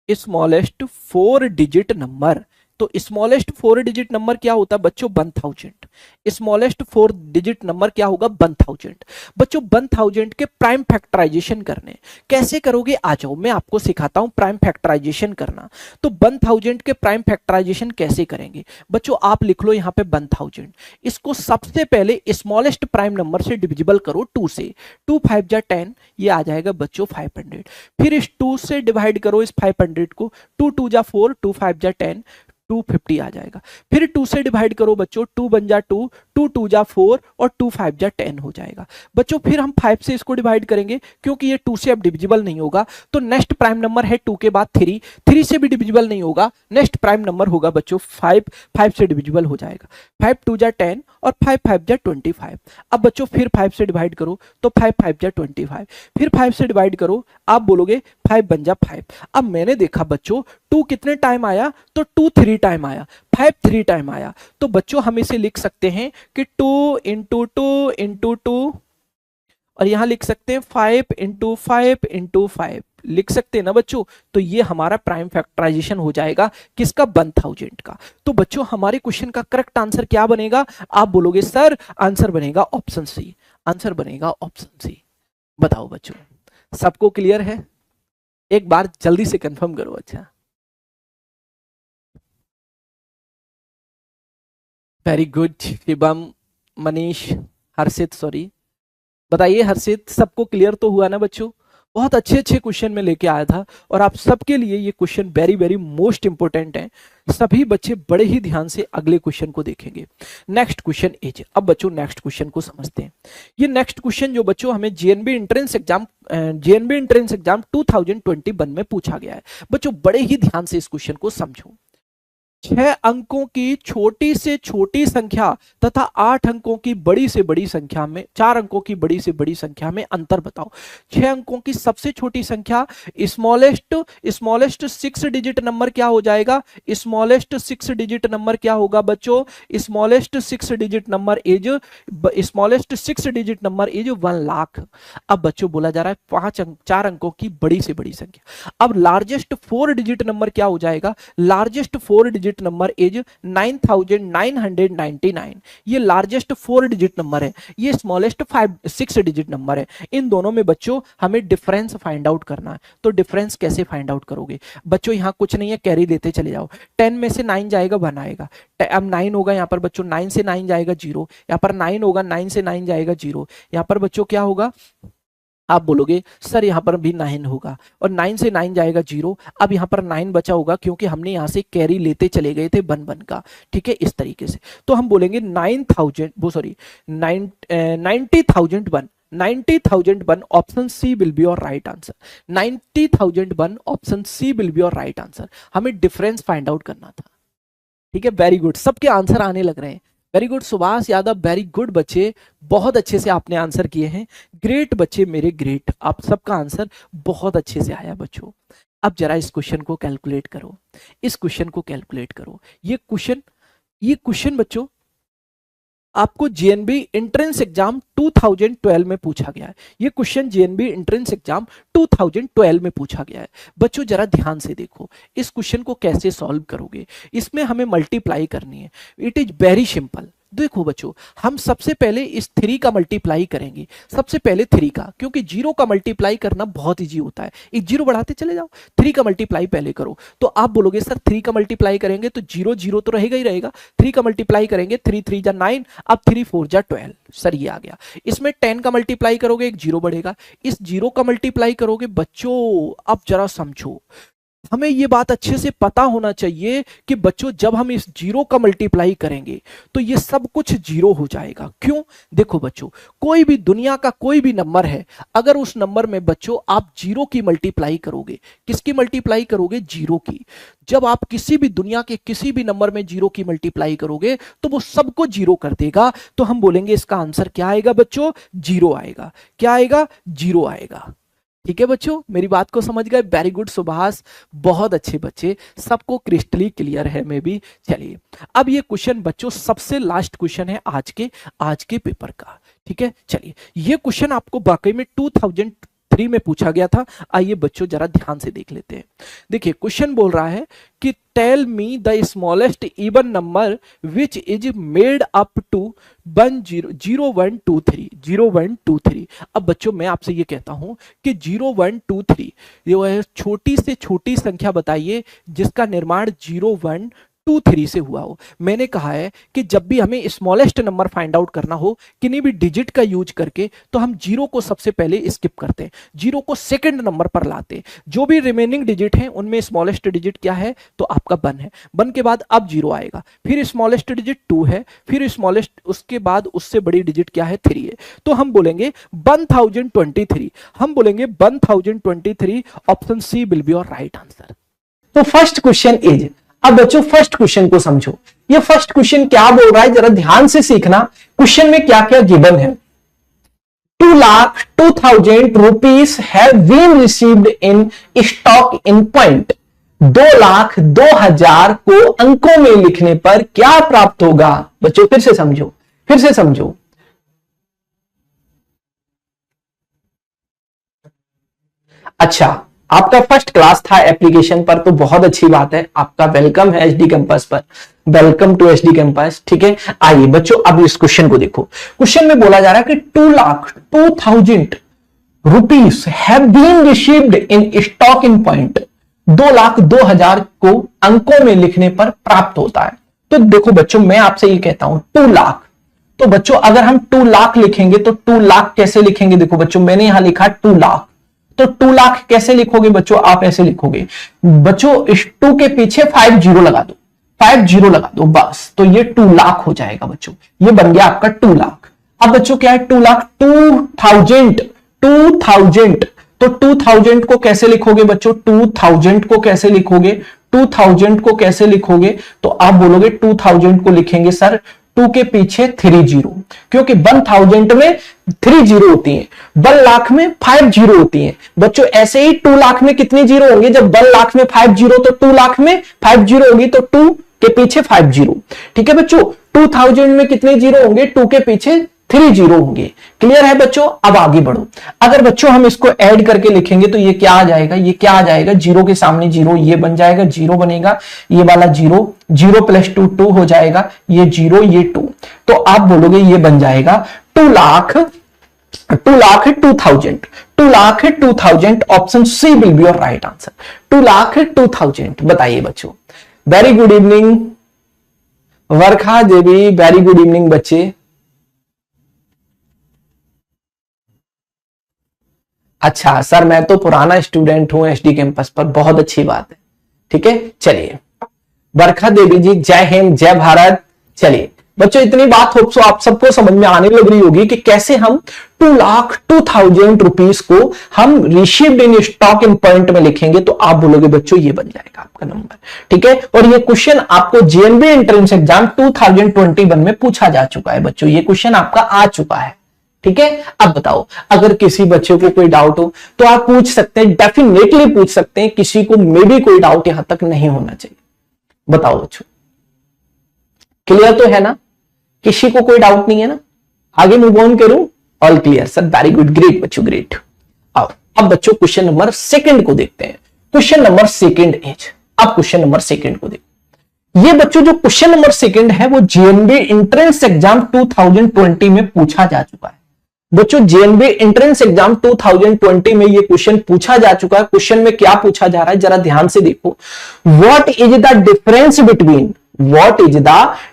smallest 4 digit number, तो स्मॉलेस्ट 4 डिजिट नंबर क्या होता है बच्चों? 1000। स्मॉलेस्ट 4 डिजिट नंबर क्या होगा? 1000। बच्चों 1000 के प्राइम फैक्टराइजेशन करने कैसे करोगे? आ जाओ मैं आपको सिखाता हूं प्राइम फैक्टराइजेशन करना। तो 1000 के प्राइम फैक्टराइजेशन कैसे करेंगे? बच्चों आप लिख लो यहां पे 1000, इसको सबसे पहले स्मॉलेस्ट प्राइम नंबर से डिविजिबल करो 2 से। 2 5 जा 10, ये आ जाएगा बच्चों 500। फिर इस 2 से डिवाइड करो इस 500 को, 2 2 जा 4, 2 5 जा 10, 250 आ जाएगा। फिर 2 से डिवाइड करो बच्चों, 2 1 जा 2, 2 2 जा 4 और 2 5 जा 10 हो जाएगा। बच्चों फिर हम 5 से इसको डिवाइड करेंगे, क्योंकि ये 2 से अब डिविजिबल नहीं होगा, तो नेक्स्ट प्राइम नंबर है 2 के बाद 3, 3 से भी डिविजिबल नहीं होगा, नेक्स्ट प्राइम नंबर होगा बच्चों 5, 5 से डिविजिबल हो जाएगा। 5 2 जा 10 और 5 5 जा 25। अब बच्चों फिर 5 से डिवाइड करो तो 5 5 जा 25, फिर 5 से डिवाइड करो, आप बोलोगे 5 1 जा 5। अब मैंने देखा बच्चों 2 कितने टाइम आया? तो 2 3 टाइम आया, 5 3 टाइम आया। तो बच्चों हम इसे लिख सकते हैं कि 2 इंटू 2 इंटू 2, और यहां लिख सकते हैं 5 इंटू 5 इंटू 5, लिख सकते हैं ना बच्चों। तो ये हमारा प्राइम फैक्टराइजेशन हो जाएगा किसका? 1000 का। तो बच्चों हमारे क्वेश्चन का करेक्ट आंसर क्या बनेगा? आप बोलोगे सर आंसर बनेगा ऑप्शन सी, आंसर बनेगा ऑप्शन सी। बताओ बच्चों सबको क्लियर है? एक बार जल्दी से कंफर्म करो। अच्छा वेरी गुड, शिवम, मनीष, हर्षित, सॉरी, बताइए हर्षित सबको क्लियर तो हुआ ना बच्चों? बहुत अच्छे अच्छे क्वेश्चन में लेके आया था, और आप सबके लिए ये question very very most important है। सभी बच्चे बड़े ही ध्यान से अगले क्वेश्चन को देखेंगे। नेक्स्ट क्वेश्चन इज, अब बच्चों नेक्स्ट क्वेश्चन को समझते हैं। ये नेक्स्ट क्वेश्चन जो बच्चों हमें जेएनबी एंट्रेंस एग्जाम 2021 में पूछा गया है। बच्चों बड़े ही ध्यान से इस क्वेश्चन को समझो। 6 अंकों की छोटी से छोटी संख्या तथा 8 अंकों की बड़ी से बड़ी संख्या में, 4 अंकों की बड़ी से बड़ी संख्या में अंतर बताओ। 6 अंकों की सबसे छोटी संख्या, स्मॉलेस्ट 6 डिजिट नंबर क्या हो जाएगा? स्मॉलेस्ट 6 डिजिट नंबर क्या होगा बच्चों? Smallest 6 digit number is 1 lakh. अब बच्चों बोला जा रहा है 4 अंकों की बड़ी से बड़ी संख्या। अब लार्जेस्ट 4 डिजिट नंबर क्या हो जाएगा? Largest 4 digit number is 9999। ये लार्जेस्ट 4 डिजिट नंबर है, ये स्मॉलेस्ट 6 डिजिट नंबर है। इन दोनों में बच्चों हमें डिफरेंस फाइंड आउट करना है। तो डिफरेंस कैसे फाइंड आउट करोगे बच्चों? यहां कुछ नहीं है, कैरी देते चले जाओ। 10 में से 9 जाएगा 1 आएगा। अब 9 होगा यहाँ पर बच्चों, 9 से 9 जाएगा 0, यहाँ पर 9 होगा, 9 से 9 जाएगा 0, यहाँ पर बच्चों क्या होगा? आप बोलोगे सर यहाँ पर भी 9 होगा, और 9 से 9 जाएगा 0। अब यहाँ पर 9 बचा होगा, क्योंकि हमने यहाँ से कैरी लेते चले गए थे 1 1 का, ठीक है, इस तरीके से। तो हम बोलेंगे 90,001 option C will be your right answer. 90,001 option C will be your right answer. हमें डिफरेंस फाइंड आउट करना था, ठीक है। वेरी गुड, सबके आंसर आने लग रहे हैं। Very good Subhash Yadav, very good बच्चे, बहुत अच्छे से आपने आंसर किए हैं। ग्रेट बच्चे मेरे, ग्रेट, आप सबका आंसर बहुत अच्छे से आया बच्चों। अब जरा इस क्वेश्चन को कैलकुलेट करो, इस क्वेश्चन को कैलकुलेट करो। ये क्वेश्चन बच्चों आपको जेएनबी एंट्रेंस एग्जाम 2012 में पूछा गया है। ये क्वेश्चन जेएनबी एंट्रेंस एग्जाम 2012 में पूछा गया है। बच्चों जरा ध्यान से देखो इस क्वेश्चन को कैसे सॉल्व करोगे। इसमें हमें मल्टीप्लाई करनी है। It is very simple. देखो बच्चों, हम सबसे पहले इस 3 का मल्टीप्लाई करेंगे। सबसे पहले 3 का, क्योंकि 0 का मल्टीप्लाई करना बहुत इजी होता है। एक 0 बढ़ाते चले जाओ, 3 का मल्टीप्लाई पहले करो। तो आप बोलोगे सर 3 का मल्टीप्लाई करेंगे तो 0 0 तो रहेगा ही रहेगा। 3 का मल्टीप्लाई करेंगे, 3 3 जा 9, अब 3 4 जा 12। सर ये आ गया। इसमें 10 का मल्टीप्लाई करोगे, एक 0 बढ़ेगा। इस 0 का मल्टीप्लाई करोगे बच्चों, अब जरा समझो, हमें ये बात अच्छे से पता होना चाहिए कि बच्चों जब हम इस 0 का मल्टीप्लाई करेंगे तो ये सब कुछ 0 हो जाएगा। क्यों? देखो बच्चों, कोई भी दुनिया का कोई भी नंबर है, अगर उस नंबर में बच्चों आप 0 की मल्टीप्लाई करोगे, किसकी मल्टीप्लाई करोगे? 0 की। जब आप किसी भी दुनिया के किसी भी नंबर में 0 की मल्टीप्लाई करोगे तो वो सबको 0 कर देगा। तो हम बोलेंगे इसका आंसर क्या आएगा बच्चों? 0 आएगा। क्या आएगा? 0 आएगा। ठीक है बच्चों, मेरी बात को समझ गए? वेरी गुड सुभाष, बहुत अच्छे बच्चे, सबको क्रिस्टली क्लियर है। मैं भी। चलिए अब ये क्वेश्चन बच्चों सबसे लास्ट क्वेश्चन है आज के पेपर का। ठीक है, चलिए ये क्वेश्चन आपको वाकई में 2003 में पूछा गया था। आइए बच्चों जरा ध्यान से देख लेते हैं। देखिए क्वेश्चन बोल रहा है कि tell me the smallest even number which is made up to 0123। अब बच्चों मैं आपसे ये कहता हूं कि 0123 जो है छोटी से छोटी संख्या बताइए जिसका निर्माण 0123 से हुआ हो। मैंने कहा है कि जब भी हमें स्मॉलेस्ट नंबर फाइंड आउट करना हो किन्हीं भी डिजिट का यूज करके, तो हम 0 को सबसे पहले स्किप करते हैं, 0 को सेकंड नंबर पर लाते हैं। जो भी रिमेनिंग डिजिट हैं उनमें स्मॉलेस्ट डिजिट क्या है? तो आपका 1 है। 1 के बाद अब 0 आएगा, फिर स्मॉलेस्ट डिजिट 2 है, फिर स्मॉलेस्ट, उसके बाद उससे बड़ी डिजिट क्या है? 3 है। तो हम बोलेंगे 1023। हम बोलेंगे 1023। Option C will be your right answer. तो फर्स्ट क्वेश्चन इज, अब बच्चों फर्स्ट क्वेश्चन को समझो। ये फर्स्ट क्वेश्चन क्या बोल रहा है जरा ध्यान से सीखना। क्वेश्चन में क्या क्या गिवन है। 2,02,000 rupees have been received in stock in point. 2,02,000 को अंकों में लिखने पर क्या प्राप्त होगा? बच्चों फिर से समझो, फिर से समझो। अच्छा, आपका फर्स्ट क्लास था एप्लीकेशन पर, तो बहुत अच्छी बात है, आपका वेलकम है एचडी कैंपस पर। Welcome to HD campus. ठीक है, आइए बच्चों अब इस क्वेश्चन को देखो। क्वेश्चन में बोला जा रहा है कि 2,02,000 rupees have been received in stock in point. 2,02,000 को अंकों में लिखने पर प्राप्त होता है। तो देखो बच्चों मैं आपसे ये कहता हूं 2 लाख, तो बच्चों अगर हम 2 लाख लिखेंगे तो 2 लाख कैसे लिखेंगे? देखो बच्चों मैंने यहां लिखा 2 लाख, तो 2 लाख कैसे लिखोगे बच्चों? आप ऐसे लिखोगे बच्चों, इस 2 के पीछे 50 लगा दो, 50 लगा दो बस, तो ये 2 लाख हो जाएगा बच्चों। ये बन गया आपका 2 लाख। अब बच्चों क्या है? 2 लाख 2,000 तो 2,000 को कैसे लिखोगे बच्चों? 2,000 को कैसे लिखोगे? 2,000 को कैसे लिखोगे? तो आप बोलोगे 2,000 को लिखेंगे सर 2 के पीछे 30, क्योंकि 1,000 में 30 होती है, 1 लाख में 50 होती है। बच्चों ऐसे ही 2 लाख में कितनी जीरो होंगे? जब 1 लाख में 50 तो 2 लाख में 50 होगी, तो 2 के पीछे 50। ठीक है बच्चों, 2,000 में कितने जीरो होंगे? 2 के पीछे 30 होंगे। क्लियर है बच्चों? अब आगे बढ़ो। अगर बच्चों हम इसको ऐड करके लिखेंगे तो ये क्या आ जाएगा? ये क्या आ जाएगा? 0 के सामने 0, ये बन जाएगा, 0 बनेगा, ये वाला 0, 0 + 2 2 हो जाएगा, ये 0 ये 2, तो आप बोलोगे ये बन जाएगा 2,02,000। Option C will be your right answer. 2,02,000 बताइए बच्चों। Very good evening Varkha Devi, very good evening बच्चे। अच्छा सर मैं तो पुराना स्टूडेंट हूं एचडी कैंपस पर, बहुत अच्छी बात है। ठीक है, चलिए वर्खा देवी जी, जय हिंद जय भारत। चलिए बच्चों इतनी बात होप सो आप सबको समझ में आने लग रही होगी कि कैसे हम 2,02,000 रुपीज को हम received in stock in point में लिखेंगे। तो आप बोलोगे बच्चों ये बन जाएगा आपका नंबर। ठीक है, और ये क्वेश्चन आपको जेएनबी एंट्रेंस एग्जाम 2021 में पूछा जा चुका है बच्चों, ये क्वेश्चन आपका आ चुका है। ठीक है, अब बताओ अगर किसी बच्चे को कोई डाउट हो तो आप पूछ सकते हैं, डेफिनेटली पूछ सकते हैं, किसी को मे भी कोई डाउट यहां तक नहीं होना चाहिए। बताओ बच्चों, क्लियर तो है ना? किसी को कोई डाउट नहीं है ना? आगे मूव ऑन करूं? All clear sir, very good, great बच्चों, ग्रेट। आओ अब बच्चों क्वेश्चन नंबर सेकंड को देखते हैं। क्वेश्चन नंबर सेकंड इज, अब क्वेश्चन नंबर सेकंड को देखो। ये बच्चों जो क्वेश्चन नंबर सेकंड है वो जेएनबी एंट्रेंस एग्जाम 2020 में पूछा जा चुका है। बच्चों जेएनबी एंट्रेंस एग्जाम 2020 में ये क्वेश्चन पूछा जा चुका है। क्वेश्चन में क्या पूछा जा रहा है जरा ध्यान से देखो। What is the difference between, what is the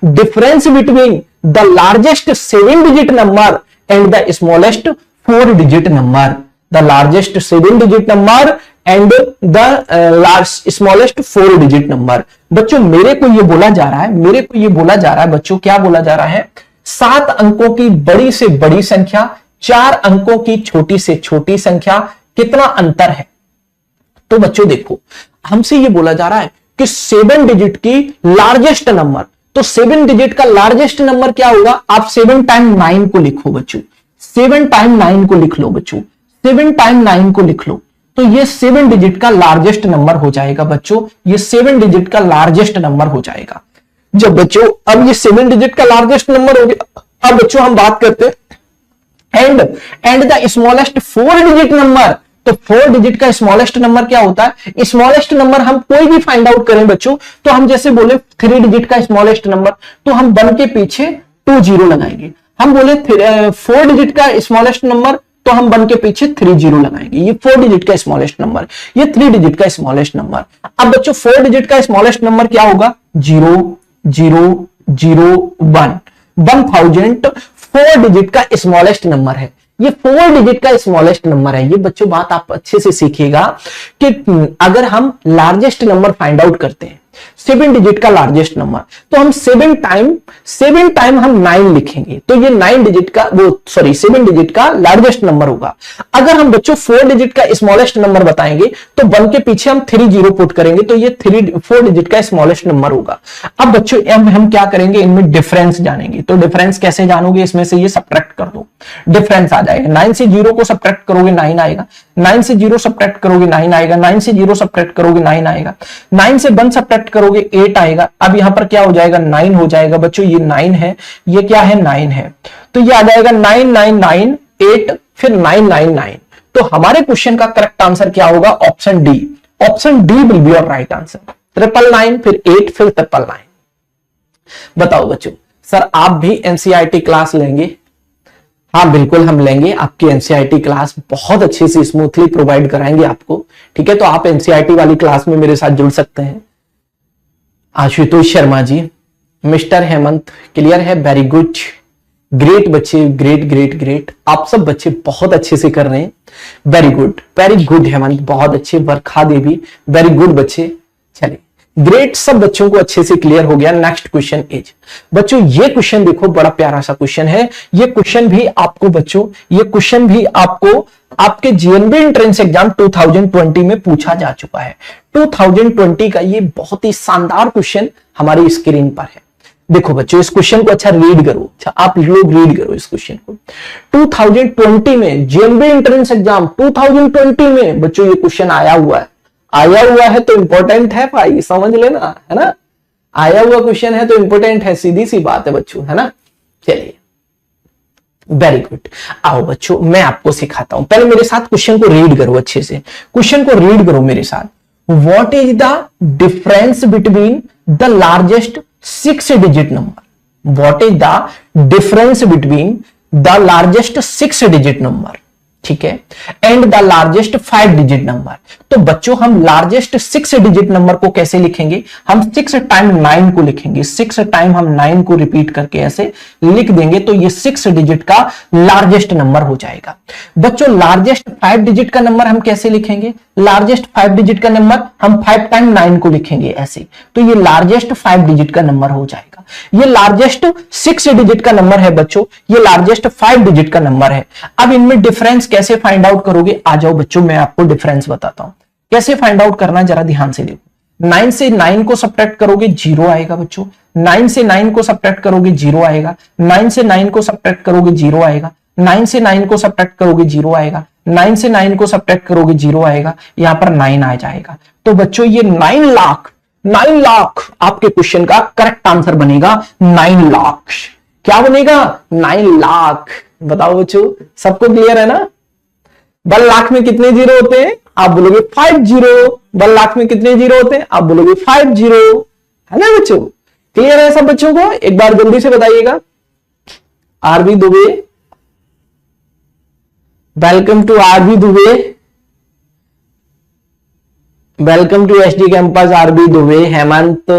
difference between the largest 7 digit number and the smallest 4 digit number, the largest 7 digit number and the smallest 4 digit number. बच्चों मेरे को ये बोला जा रहा है, मेरे को ये बोला जा रहा है बच्चों, क्या बोला जा रहा है? 7 अंकों की बड़ी से बड़ी संख्या, 4 अंकों की छोटी से छोटी संख्या, कितना अंतर है? तो बच्चों देखो, हमसे ये बोला जा रहा है कि 7 डिजिट की लार्जेस्ट नंबर, तो 7 डिजिट का लार्जेस्ट नंबर क्या होगा? आप 7 टाइम 9 को लिखो बच्चों, 7 टाइम 9 को लिख लो बच्चों, 7 टाइम 9 को लिख लो, तो ये 7 डिजिट का लार्जेस्ट नंबर हो जाएगा बच्चों, ये 7 डिजिट का लार्जेस्ट नंबर हो जाएगा। जब बच्चों अब ये 7 डिजिट का लार्जेस्ट नंबर हो गया, अब बच्चों हम बात करते हैं and the smallest 4 digit number, तो 4 डिजिट का स्मॉलेस्ट नंबर क्या होता है? स्मॉलेस्ट नंबर हम कोई भी फाइंड आउट करें बच्चों, तो हम जैसे बोले 3 डिजिट का स्मॉलेस्ट नंबर, तो हम 1 के पीछे 2 जीरो लगाएंगे। हम बोले 4 डिजिट का स्मॉलेस्ट नंबर, तो हम 1 के पीछे 3 जीरो लगाएंगे। ये 4 डिजिट का स्मॉलेस्ट नंबर, ये 3 डिजिट का स्मॉलेस्ट नंबर। अब बच्चों 4 डिजिट का स्मॉलेस्ट नंबर क्या होगा? 0 0 0 1, 1000 4 डिजिट का स्मॉलेस्ट नंबर है, ये 4 डिजिट का स्मॉलेस्ट नंबर है। ये बच्चों बात आप अच्छे से सीखिएगा कि अगर हम लार्जेस्ट नंबर फाइंड आउट करते हैं, 7 डिजिट का लार्जेस्ट नंबर, तो हम 7 टाइम हम 9 लिखेंगे, तो ये 9 डिजिट का वो 7 डिजिट का लार्जेस्ट नंबर होगा। अगर हम बच्चों 4 डिजिट का स्मॉलेस्ट नंबर बताएंगे, तो 1 के पीछे हम 3 जीरो पुट करेंगे, तो ये 4 डिजिट का स्मॉलेस्ट नंबर होगा। अब बच्चों हम क्या करेंगे, इनमें डिफरेंस जानेंगे। तो डिफरेंस कैसे जानोगे? इसमें से ये सब्ट्रैक्ट कर दो, डिफरेंस आ जाएगा। 9 से 0 को सब्ट्रैक्ट करोगे 9 आएगा, 9 से 0 सब्ट्रैक्ट करोगे 9 आएगा, 9 से 0 सब्ट्रैक्ट करोगे 9 आएगा, 9 से 1 सब्ट्रैक्ट करोगे 8 आएगा। अब यहां पर क्या हो जाएगा? 9 हो जाएगा बच्चों, ये 9 है, ये क्या है? 9 है, तो ये आ जाएगा 9 9 9 8 फिर 9 9 9। तो हमारे क्वेश्चन का करेक्ट आंसर क्या होगा? Option D, option D will be your right answer. 999 फिर 8 फिर 999। बताओ बच्चों, सर आप भी एनसीईआरटी क्लास लेंगे? हाँ बिल्कुल हम लेंगे, आपकी एनसीईआरटी क्लास बहुत अच्छे से स्मूथली प्रोवाइड कराएंगे आपको। ठीक है, तो आप एनसीईआरटी वाली क्लास में मेरे साथ जुड़ सकते हैं। आशुतोष शर्मा जी, मिस्टर हेमंत क्लियर है, वेरी गुड, ग्रेट बच्चे, ग्रेट ग्रेट ग्रेट, आप सब बच्चे बहुत अच्छे से कर रहे हैं, वेरी गुड हेमंत, बहुत अच्छे। वर्खा देवी, वेरी गुड बच्चे, चलिए ग्रेट, सब बच्चों को अच्छे से क्लियर हो गया। नेक्स्ट क्वेश्चन इज, बच्चों ये क्वेश्चन देखो, बड़ा प्यारा सा क्वेश्चन है। ये क्वेश्चन भी आपको बच्चों, ये क्वेश्चन भी आपको आपके जीएनबी एंट्रेंस एग्जाम 2020 में पूछा जा चुका है। 2020 का ये बहुत ही शानदार क्वेश्चन हमारी स्क्रीन पर है। देखो बच्चों इस क्वेश्चन को अच्छा रीड करो, अच्छा आप लोग रीड करो इस क्वेश्चन को। 2020 में जीएनबी एंट्रेंस एग्जाम 2020 में बच्चों ये क्वेश्चन आया हुआ है तो इंपॉर्टेंट है भाई, समझ लेना, है ना। आया हुआ क्वेश्चन है तो इंपॉर्टेंट है, सीधी सी बात है बच्चों, है ना। चलिए वेरी गुड, आओ बच्चों मैं आपको सिखाता हूं। पहले मेरे साथ क्वेश्चन को रीड करो अच्छे से, क्वेश्चन को रीड करो मेरे साथ। What is the difference between the largest 6 digit number? What is the difference between the largest 6 digit number, ठीक है, and the largest 5 digit number. तो बच्चों हम लार्जेस्ट 6 डिजिट नंबर को कैसे लिखेंगे? हम 6 टाइम 9 को लिखेंगे, 6 टाइम हम 9 को रिपीट करके ऐसे लिख देंगे, तो ये 6 डिजिट का लार्जेस्ट नंबर हो जाएगा। बच्चों लार्जेस्ट 5 डिजिट का नंबर हम कैसे लिखेंगे? लार्जेस्ट 5 डिजिट का नंबर हम 5 टाइम 9 को लिखेंगे ऐसे, तो ये लार्जेस्ट 5 डिजिट का नंबर हो जाएगा। ये लार्जेस्ट 6 डिजिट का नंबर है बच्चों, ये लार्जेस्ट 5 डिजिट का नंबर है। अब इनमें डिफरेंस कैसे फाइंड आउट करोगे? आ जाओ बच्चों मैं आपको डिफरेंस बताता हूं कैसे फाइंड आउट करना, जरा ध्यान से देखो। 9 से 9 को सब्ट्रैक्ट करोगे 0 आएगा बच्चों, 9 से 9 को सब्ट्रैक्ट करोगे 0 आएगा, 9 से 9 को सब्ट्रैक्ट करोगे 0 आएगा, 9 से 9 को सब्ट्रैक्ट करोगे 0 आएगा, 9 से 9 को सब्ट्रैक्ट करोगे 0 आएगा, यहां पर 9 आ जाएगा। तो बच्चों ये 9 लाख आपके क्वेश्चन का करेक्ट आंसर बनेगा। 9 लाख क्या बनेगा 9 लाख। बताओ बच्चों, सबको क्लियर है ना? 1 लाख में कितने जीरो होते हैं? आप बोलोगे 5 जीरो। 1 लाख में कितने जीरो होते हैं? आप बोलोगे 5 जीरो। है ना बच्चों? क्लियर है सब बच्चों को? एक बार जल्दी से बताइएगा। RB Dubey, welcome to RB Dubey, welcome to SD campus RB Dubey, Hemant,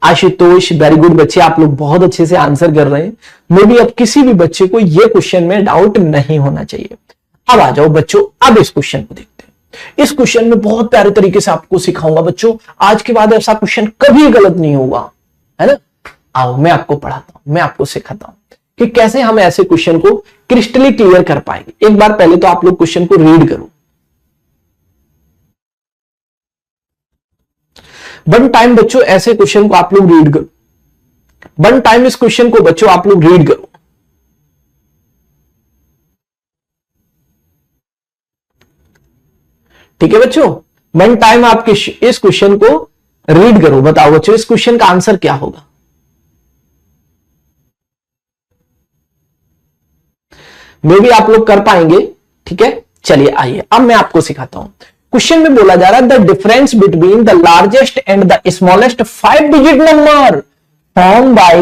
Ashutosh, very good बच्चे, आप लोग बहुत अच्छे से आंसर कर रहे हैं। मे भी अब किसी भी बच्चे को यह क्वेश्चन में डाउट नहीं होना चाहिए। अब आ जाओ बच्चों, अब इस क्वेश्चन को देखते हैं। इस क्वेश्चन में बहुत प्यारे तरीके से आपको सिखाऊंगा बच्चों, आज के बाद ऐसा क्वेश्चन कभी गलत नहीं होगा, है ना? आओ मैं आपको पढ़ाता हूं, मैं आपको सिखाता हूं कि कैसे हम ऐसे क्वेश्चन को क्रिस्टली क्लियर कर पाएंगे। एक बार पहले तो आप लोग क्वेश्चन को रीड करो। वन टाइम बच्चों ऐसे क्वेश्चन को आप लोग रीड करो। वन टाइम इस क्वेश्चन को बच्चों आप लोग रीड करो। ठीक है बच्चों, वन टाइम आप इस क्वेश्चन को रीड करो। बताओ बच्चों, इस क्वेश्चन का आंसर क्या होगा? मे भी आप लोग कर पाएंगे। ठीक है, चलिए आइए अब मैं आपको सिखाता हूं। क्वेश्चन में बोला जा रहा है the difference between the largest and the smallest 5 digit number formed by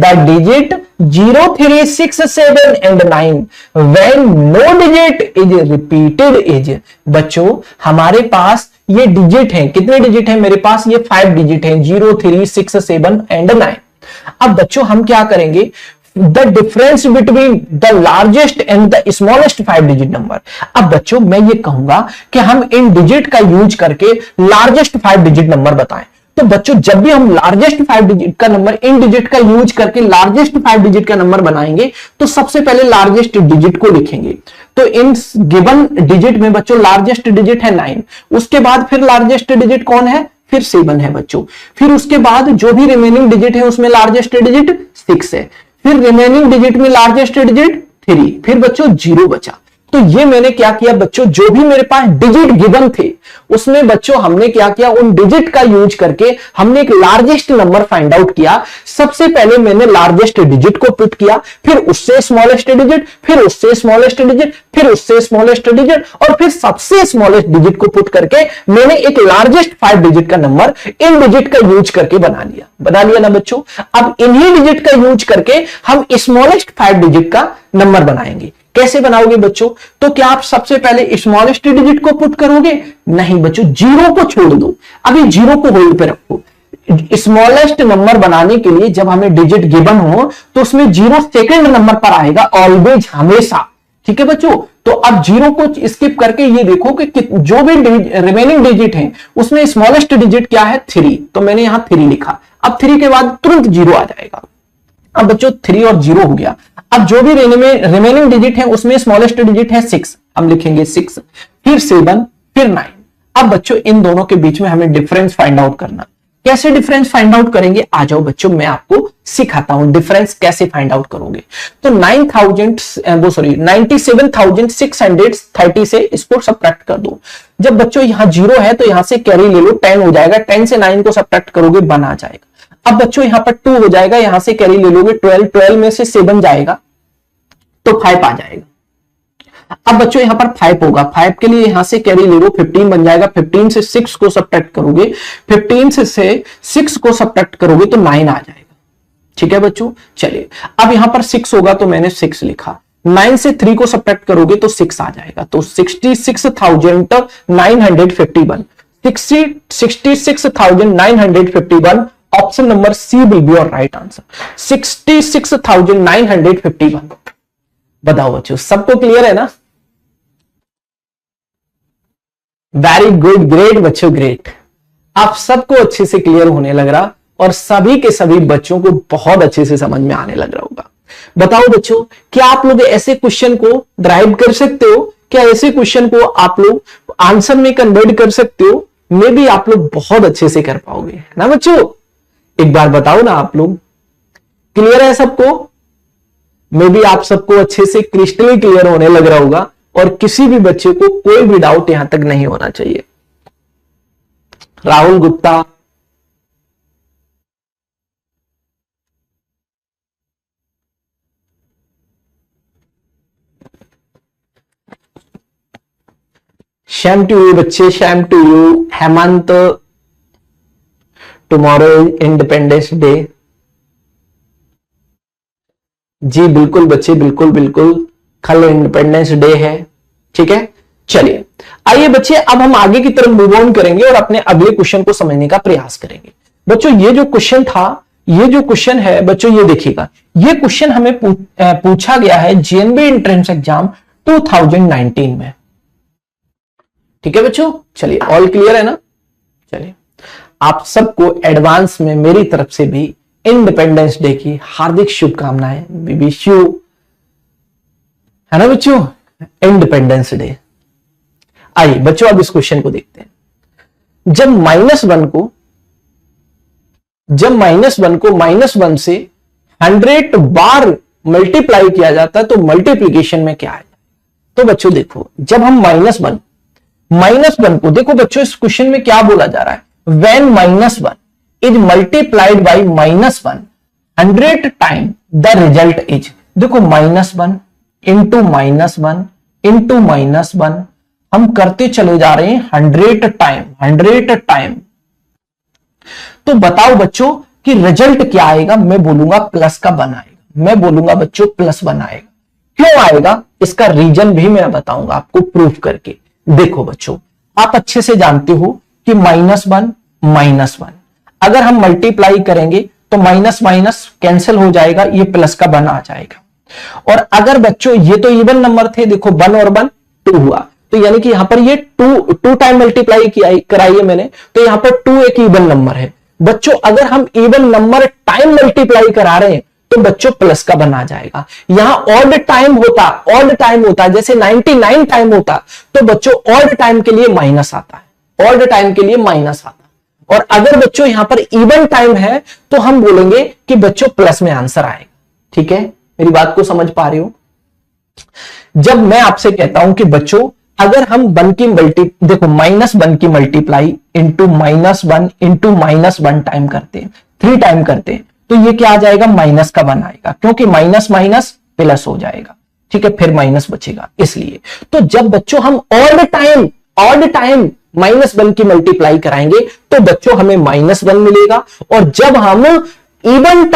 the digit 0, 3, 6, 7 and 9 when no digit is repeated is। बच्चों हमारे पास ये डिजिट हैं, कितने डिजिट हैं मेरे पास? ये 5 डिजिट हैं, 0, 3, 6, 7 and 9। अब बच्चों हम क्या करेंगे? The difference between the largest and the smallest 5 digit number. अब बच्चों मैं ये कहूंगा कि हम इन डिजिट का यूज करके लार्जेस्ट 5 डिजिट नंबर बताएं। तो बच्चों जब भी हम लार्जेस्ट 5 डिजिट का नंबर, इन डिजिट का यूज करके लार्जेस्ट 5 डिजिट का नंबर बनाएंगे, तो सबसे पहले लार्जेस्ट डिजिट को लिखेंगे। तो इन गिवन डिजिट में बच्चों लार्जेस्ट डिजिट है 9, उसके बाद फिर लार्जेस्ट डिजिट कौन है? फिर 7 है बच्चों। फिर उसके बाद जो भी रिमेनिंग डिजिट है उसमें लार्जेस्ट डिजिट 6 है। फिर रिमेनिंग डिजिट में लार्जेस्ट डिजिट 3, फिर बच्चों 0 बचा। तो ये मैंने क्या किया बच्चों, जो भी मेरे पास डिजिट गिवन थे उसमें बच्चों हमने क्या किया, उन डिजिट का यूज करके हमने एक लार्जेस्ट नंबर फाइंड आउट किया। सबसे पहले मैंने लार्जेस्ट डिजिट को पुट किया, फिर उससे स्मॉलेस्ट डिजिट, फिर उससे स्मॉलेस्ट डिजिट, फिर उससे स्मॉलेस्ट डिजिट, और फिर सबसे स्मॉलेस्ट डिजिट को पुट करके मैंने एक लार्जेस्ट 5 डिजिट का नंबर इन डिजिट का यूज करके बना लिया ना बच्चों। अब इन्हीं डिजिट का यूज करके हम स्मॉलेस्ट 5 डिजिट का नंबर बनाएंगे। कैसे बनाओगे बच्चों? तो क्या आप सबसे पहले स्मॉलेस्ट डिजिट को पुट करोगे? नहीं बच्चों, 0 को छोड़ दो, अभी 0 को होल्ड पे रखो। स्मॉलेस्ट नंबर बनाने के लिए जब हमें डिजिट गिवन हो तो उसमें 0 सेकंड नंबर पर आएगा ऑलवेज, हमेशा। ठीक है बच्चों, तो अब 0 को स्किप करके ये देखो कि जो भी रिमेनिंग डिजिट है उसमें स्मॉलेस्ट डिजिट क्या है? 3। तो मैंने यहां 3 लिखा। अब 3 के बाद तुरंत 0 आ जाएगा। अब बच्चों 3 और 0 हो गया। अब जो भी रिमेनिंग डिजिट है उसमें स्मॉलेस्ट डिजिट है 6, हम लिखेंगे 6, फिर 7, फिर 9। अब बच्चों इन दोनों के बीच में हमें डिफरेंस फाइंड आउट करना। कैसे डिफरेंस फाइंड आउट करेंगे? आ जाओ बच्चों मैं आपको सिखाता हूं डिफरेंस कैसे फाइंड आउट करोगे। तो 97,630 से इसको सब्ट्रैक्ट कर दो। जब बच्चों यहां 0 है तो यहां से कैरी ले लो, 10 हो जाएगा। 10 से 9 को सब्ट्रैक्ट करोगे 1 आ जाएगा। अब बच्चों यहां पर 2 हो जाएगा, यहां से कैरी ले लोगे 12, 12 में से 7 जाएगा तो 5 आ जाएगा। अब बच्चों यहां पर 5 होगा, 5 के लिए यहां से कैरी ले लो, 15 बन जाएगा। 15 से 6 को सब्ट्रैक्ट करोगे, 15 से 6 को सब्ट्रैक्ट करोगे तो 9 आ जाएगा। ठीक है बच्चों, चलिए अब यहां पर 6 होगा तो मैंने 6 लिखा। 9 से 3 को सब्ट्रैक्ट करोगे तो 6 आ जाएगा। तो 66,951, 66,951, option number C will be your right answer, 66,951। बताओ बच्चों सबको क्लियर है ना? वेरी गुड, ग्रेट बच्चों, ग्रेट। आप सबको अच्छे से क्लियर होने लग रहा और सभी के सभी बच्चों को बहुत अच्छे से समझ में आने लग रहा होगा। बताओ बच्चों, क्या आप लोग ऐसे क्वेश्चन को ड्राइव कर सकते हो? क्या ऐसे क्वेश्चन को आप लोग आंसर में कन्वर्ट कर सकते हो? मे भी आप लोग बहुत अच्छे से कर पाओगे ना बच्चों? एक बार बताओ ना, आप लोग क्लियर है सबको? मे भी आप सबको अच्छे से क्रिस्टली क्लियर होने लग रहा होगा और किसी भी बच्चे को कोई भी डाउट यहां तक नहीं होना चाहिए। Rahul Gupta, shame to you बच्चे, shame to you. Hemant, tomorrow independence day. जी बिल्कुल बच्चे, बिल्कुल बिल्कुल, कल इंडिपेंडेंस डे है। ठीक है, चलिए आइए बच्चे, अब हम आगे की तरफ मूव ऑन करेंगे और अपने अगले क्वेश्चन को समझने का प्रयास करेंगे। बच्चों ये जो क्वेश्चन था, ये जो क्वेश्चन है बच्चों, ये देखिएगा, ये क्वेश्चन हमें पूछा गया है जेएनबी एंट्रेंस एग्जाम 2019 में। ठीक है बच्चों, चलिए ऑल क्लियर है ना। चलिए आप सबको एडवांस में मेरी तरफ से भी इंडिपेंडेंस डे की हार्दिक शुभकामनाएं। वी विश यू, है ना बच्चों, इंडिपेंडेंस डे। आइए बच्चों अब इस क्वेश्चन को देखते हैं। जब -1 से 100 बार मल्टीप्लाई किया जाता है तो मल्टीप्लीकेशन में क्या है। तो बच्चों देखो, जब हम -1 को देखो बच्चों, इस क्वेश्चन में क्या बोला जा रहा है, when -1 is multiplied by -1 100 time the result is. देखो -1 इंटू -1 इंटू -1 हम करते चले जा रहे हैं 100 टाइम। तो बताओ बच्चों कि रिजल्ट क्या आएगा। मैं बोलूंगा प्लस का 1 आएगा, मैं बोलूंगा बच्चों प्लस 1 आएगा। क्यों आएगा इसका रीजन भी मैं बताऊंगा आपको प्रूफ करके। देखो बच्चों, आप अच्छे से जानते हो कि -1 अगर हम मल्टीप्लाई करेंगे तो माइनस माइनस कैंसिल हो जाएगा, ये प्लस का 1 आ जाएगा। और अगर बच्चों ये तो इवन नंबर थे, देखो 1 और 1 2 हुआ, तो यानी कि यहां पर ये 2 टाइम मल्टीप्लाई कराई है मैंने, तो यहां पर 2 एक इवन नंबर है। बच्चों अगर हम इवन नंबर टाइम मल्टीप्लाई करा रहे हैं तो बच्चों प्लस का 1 आ जाएगा। यहां ऑड टाइम होता जैसे 99 टाइम होता, तो बच्चों ऑड टाइम के लिए माइनस आता है, ऑड टाइम के लिए माइनस आता है। और अगर बच्चों यहां पर इवन टाइम है तो हम बोलेंगे कि बच्चों प्लस में आंसर आएगा। ठीक है, मेरी बात को समझ पा रहे हो। जब मैं आपसे कहता हूं कि बच्चों अगर हम 1 की देखो -1 की मल्टीप्लाई इंटू -1 इंटू -1 टाइम करते हैं, 3 टाइम करते हैं, तो ये क्या आ जाएगा, माइनस का 1 आएगा, क्योंकि माइनस माइनस प्लस हो जाएगा। ठीक है, फिर माइनस बचेगा, इसलिए। तो जब बच्चों हम ऑड टाइम -1 की मल्टीप्लाई कराएंगे तो बच्चों हमें -1 मिलेगा। और जब हम इवन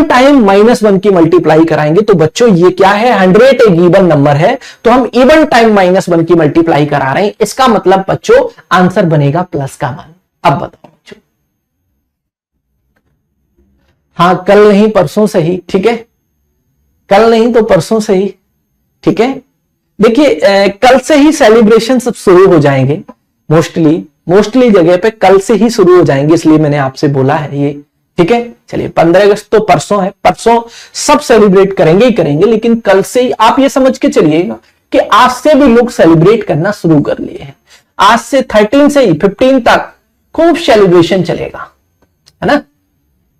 टाइम -1 की मल्टीप्लाई कराएंगे तो बच्चों ये क्या है, 100 एक इवन नंबर है, तो हम इवन टाइम -1 की मल्टीप्लाई करा रहे हैं, इसका मतलब बच्चों आंसर बनेगा प्लस का 1। अब बताओ बच्चों, हाँ कल नहीं परसों सही। ठीक है, कल नहीं तो परसों सही। ठीक है, देखिए कल से ही सेलिब्रेशन सब शुरू हो जाएंगे, मोस्टली जगह पे कल से ही शुरू हो जाएंगे, इसलिए मैंने आपसे बोला है ये। ठीक है, चलिए 15 अगस्त तो परसों है, परसों सब सेलिब्रेट करेंगे ही करेंगे, लेकिन कल से ही आप ये समझ के चलिएगा कि आज से भी लोग सेलिब्रेट करना शुरू कर लिए हैं। आज से 13 से ही 15 तक खूब सेलिब्रेशन चलेगा, है ना।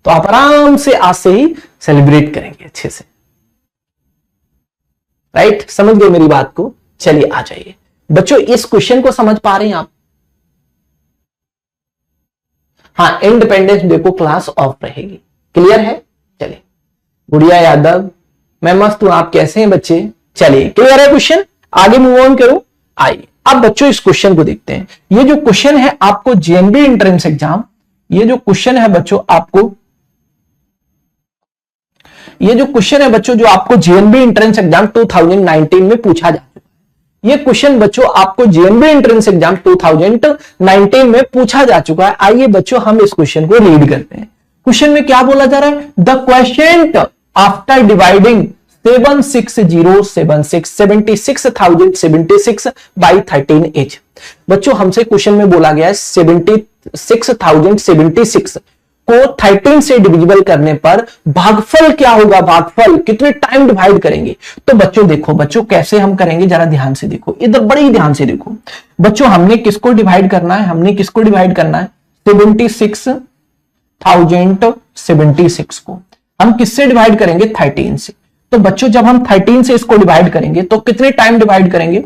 तो आप आराम से आज से ही सेलिब्रेट करेंगे अच्छे से, राइट। समझ गए मेरी बात को। चलिए आ जाइए बच्चों, इस क्वेश्चन को समझ पा रहे हैं आप। हाँ, इंडिपेंडेंस डे को क्लास ऑफ रहेगी, क्लियर है। चलिए, गुड़िया यादव, मैं मस्त हूं, आप कैसे हैं बच्चे। चलिए क्लियर है क्वेश्चन, आगे मूव ऑन करो। आइए अब बच्चों इस क्वेश्चन को देखते हैं। ये जो क्वेश्चन है आपको जेएनबी एंट्रेंस एग्जाम, ये जो क्वेश्चन है बच्चों आपको, ये जो क्वेश्चन है बच्चों जो आपको जेएनबी एंट्रेंस एग्जाम 2019 में पूछा जा चुका है। ये क्वेश्चन बच्चों आपको जेएनबी एंट्रेंस एग्जाम 2019 में पूछा जा चुका है। आइए बच्चों हम इस क्वेश्चन को रीड करते हैं। क्वेश्चन में क्या बोला जा रहा है, the question after dividing 76,076 by 13 is. बच्चों हमसे क्वेश्चन में बोला गया है 76,076 को 13 से डिविजिबल करने पर भागफल क्या होगा, भागफल कितने टाइम डिवाइड करेंगे। तो बच्चों देखो बच्चों कैसे हम करेंगे, जरा ध्यान से देखो, इधर बड़ी ध्यान से देखो बच्चों। हमने किसको डिवाइड करना है, 76,076 को हम किससे डिवाइड करेंगे, 13 से। तो बच्चों जब हम 13 से इसको डिवाइड करेंगे तो कितने टाइम डिवाइड करेंगे,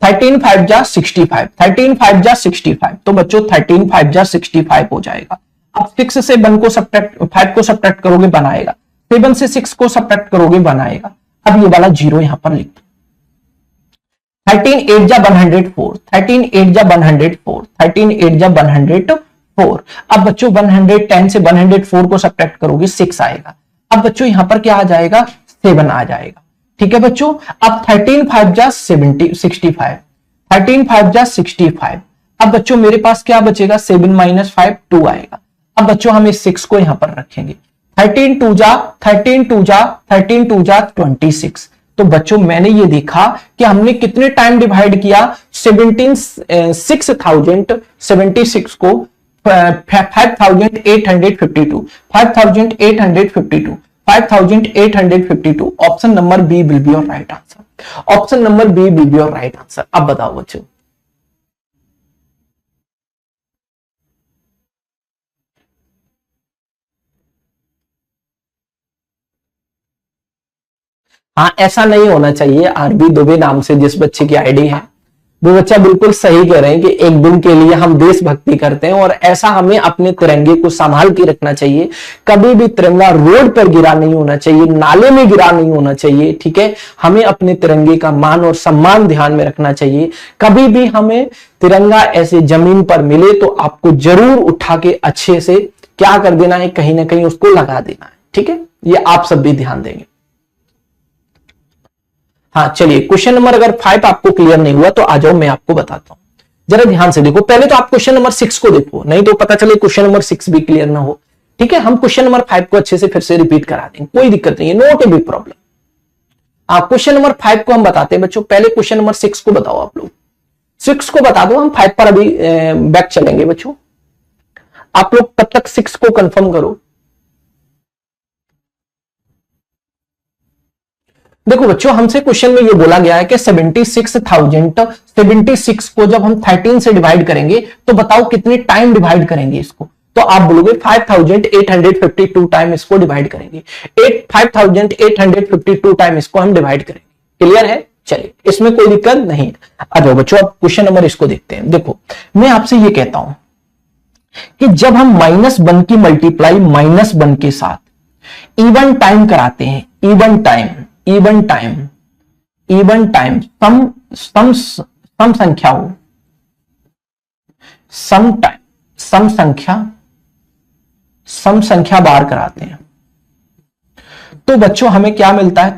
13 5 जा 65, 13 5 जा 65, तो बच्चों 13 5 जा 65 हो जाएगा। अब 6 से 1 को सब्ट्रैक्ट, 5 को सब्ट्रैक्ट करोगे 1 आएगा, 7 से 6 को सब्ट्रैक्ट करोगे 1 आएगा। अब ये वाला जीरो यहां पर लिख दो। 13 8 जा 104, 13 8 जा 104, 13 8 जा 104। अब बच्चों 110 से 104 को सब्ट्रैक्ट करोगे 6 आएगा। अब बच्चों यहां पर क्या आ जाएगा, 7 आ जाएगा। ठीक है बच्चों, अब 13 5 जा 65, 13 5 जा 65। अब बच्चों मेरे पास क्या बचेगा, 7 माइनस 5 2 आएगा। अब बच्चों हम इस 6 को यहां पर रखेंगे। 13 2 जा 26। तो बच्चों मैंने ये देखा कि हमने कितने टाइम डिवाइड किया, 6076 को 5852 option number B will be your right answer. Option number B will be your right answer. अब बताओ बच्चों, हाँ ऐसा नहीं होना चाहिए। आरबी दुबे नाम से जिस बच्चे की आईडी है वो बच्चा बिल्कुल सही कह रहे हैं कि एक दिन के लिए हम देशभक्ति करते हैं, और ऐसा हमें अपने तिरंगे को संभाल के रखना चाहिए। कभी भी तिरंगा रोड पर गिरा नहीं होना चाहिए, नाले में गिरा नहीं होना चाहिए। ठीक है, हमें अपने तिरंगे का मान और सम्मान ध्यान में रखना चाहिए। कभी भी हमें तिरंगा ऐसे जमीन पर मिले तो आपको जरूर उठा के अच्छे से क्या कर देना है, कहीं ना कहीं उसको लगा देना है। ठीक है, ये आप सब भी ध्यान देंगे। हाँ चलिए, क्वेश्चन नंबर अगर 5 आपको क्लियर नहीं हुआ तो आ जाओ, मैं आपको बताता हूं। जरा ध्यान से देखो, पहले तो आप क्वेश्चन नंबर 6 को देखो, नहीं तो पता चले क्वेश्चन नंबर 6 भी क्लियर ना हो। ठीक है, हम क्वेश्चन नंबर 5 को अच्छे से फिर से रिपीट करा देंगे, कोई दिक्कत नहीं है, not a big problem. Question number 5 को हम बताते हैं बच्चों। पहले क्वेश्चन नंबर 6 को बताओ, आप लोग 6 को बता दो, हम 5 पर अभी बैक चलेंगे बच्चों। आप लोग तब तक 6 को कंफर्म करो। देखो बच्चों, हमसे क्वेश्चन में ये बोला गया है कि 76 को जब हम 13 से डिवाइड करेंगे तो बताओ कितने टाइम डिवाइड करेंगे इसको। तो आप बोलोगे 5852 टाइम इसको डिवाइड करेंगे, 5852 टाइम इसको हम डिवाइड करेंगे। क्लियर है? चलिए, इसमें कोई दिक्कत नहीं है। आ जाओ बच्चों, अब क्वेश्चन नंबर इसको देखते हैं। देखो, मैं आपसे ये कहता हूं कि जब हम -1 की मल्टीप्लाई -1 के साथ इवन टाइम कराते हैं, इवन टाइम सम संख्या हो, सम संख्या बार कराते हैं, तो बच्चों हमें क्या मिलता है,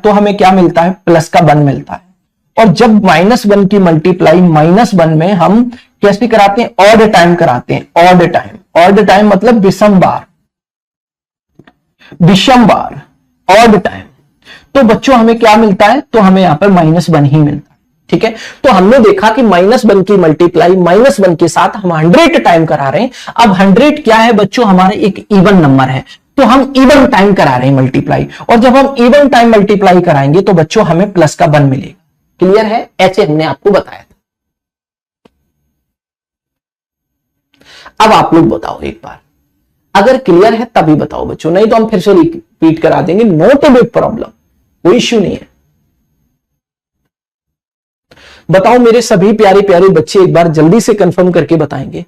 प्लस का 1 मिलता है। और जब -1 की मल्टीप्लाई -1 में हम कैसे कराते हैं, ऑड टाइम कराते हैं। ऑड टाइम मतलब विषम बार, ऑड टाइम। तो बच्चों हमें क्या मिलता है, तो हमें यहां पर -1 ही मिलता है। ठीक है, तो हमने देखा कि -1 की मल्टीप्लाई -1 के साथ हम 100 टाइम करा रहे हैं। अब 100 क्या है बच्चों, हमारे एक इवन नंबर है, तो हम इवन टाइम करा रहे हैं मल्टीप्लाई। और जब हम इवन टाइम मल्टीप्लाई कराएंगे तो बच्चों हमें प्लस का 1 मिलेगा। क्लियर है? ऐसे हमने आपको बताया था। अब आप लोग बताओ एक बार, अगर क्लियर है तभी बताओ बच्चों, नहीं तो हम फिर से रिपीट करा देंगे, नॉट ए बिग प्रॉब्लम, कोई इश्यू नहीं है। बताओ मेरे सभी प्यारे प्यारे बच्चे, एक बार जल्दी से कंफर्म करके बताएंगे।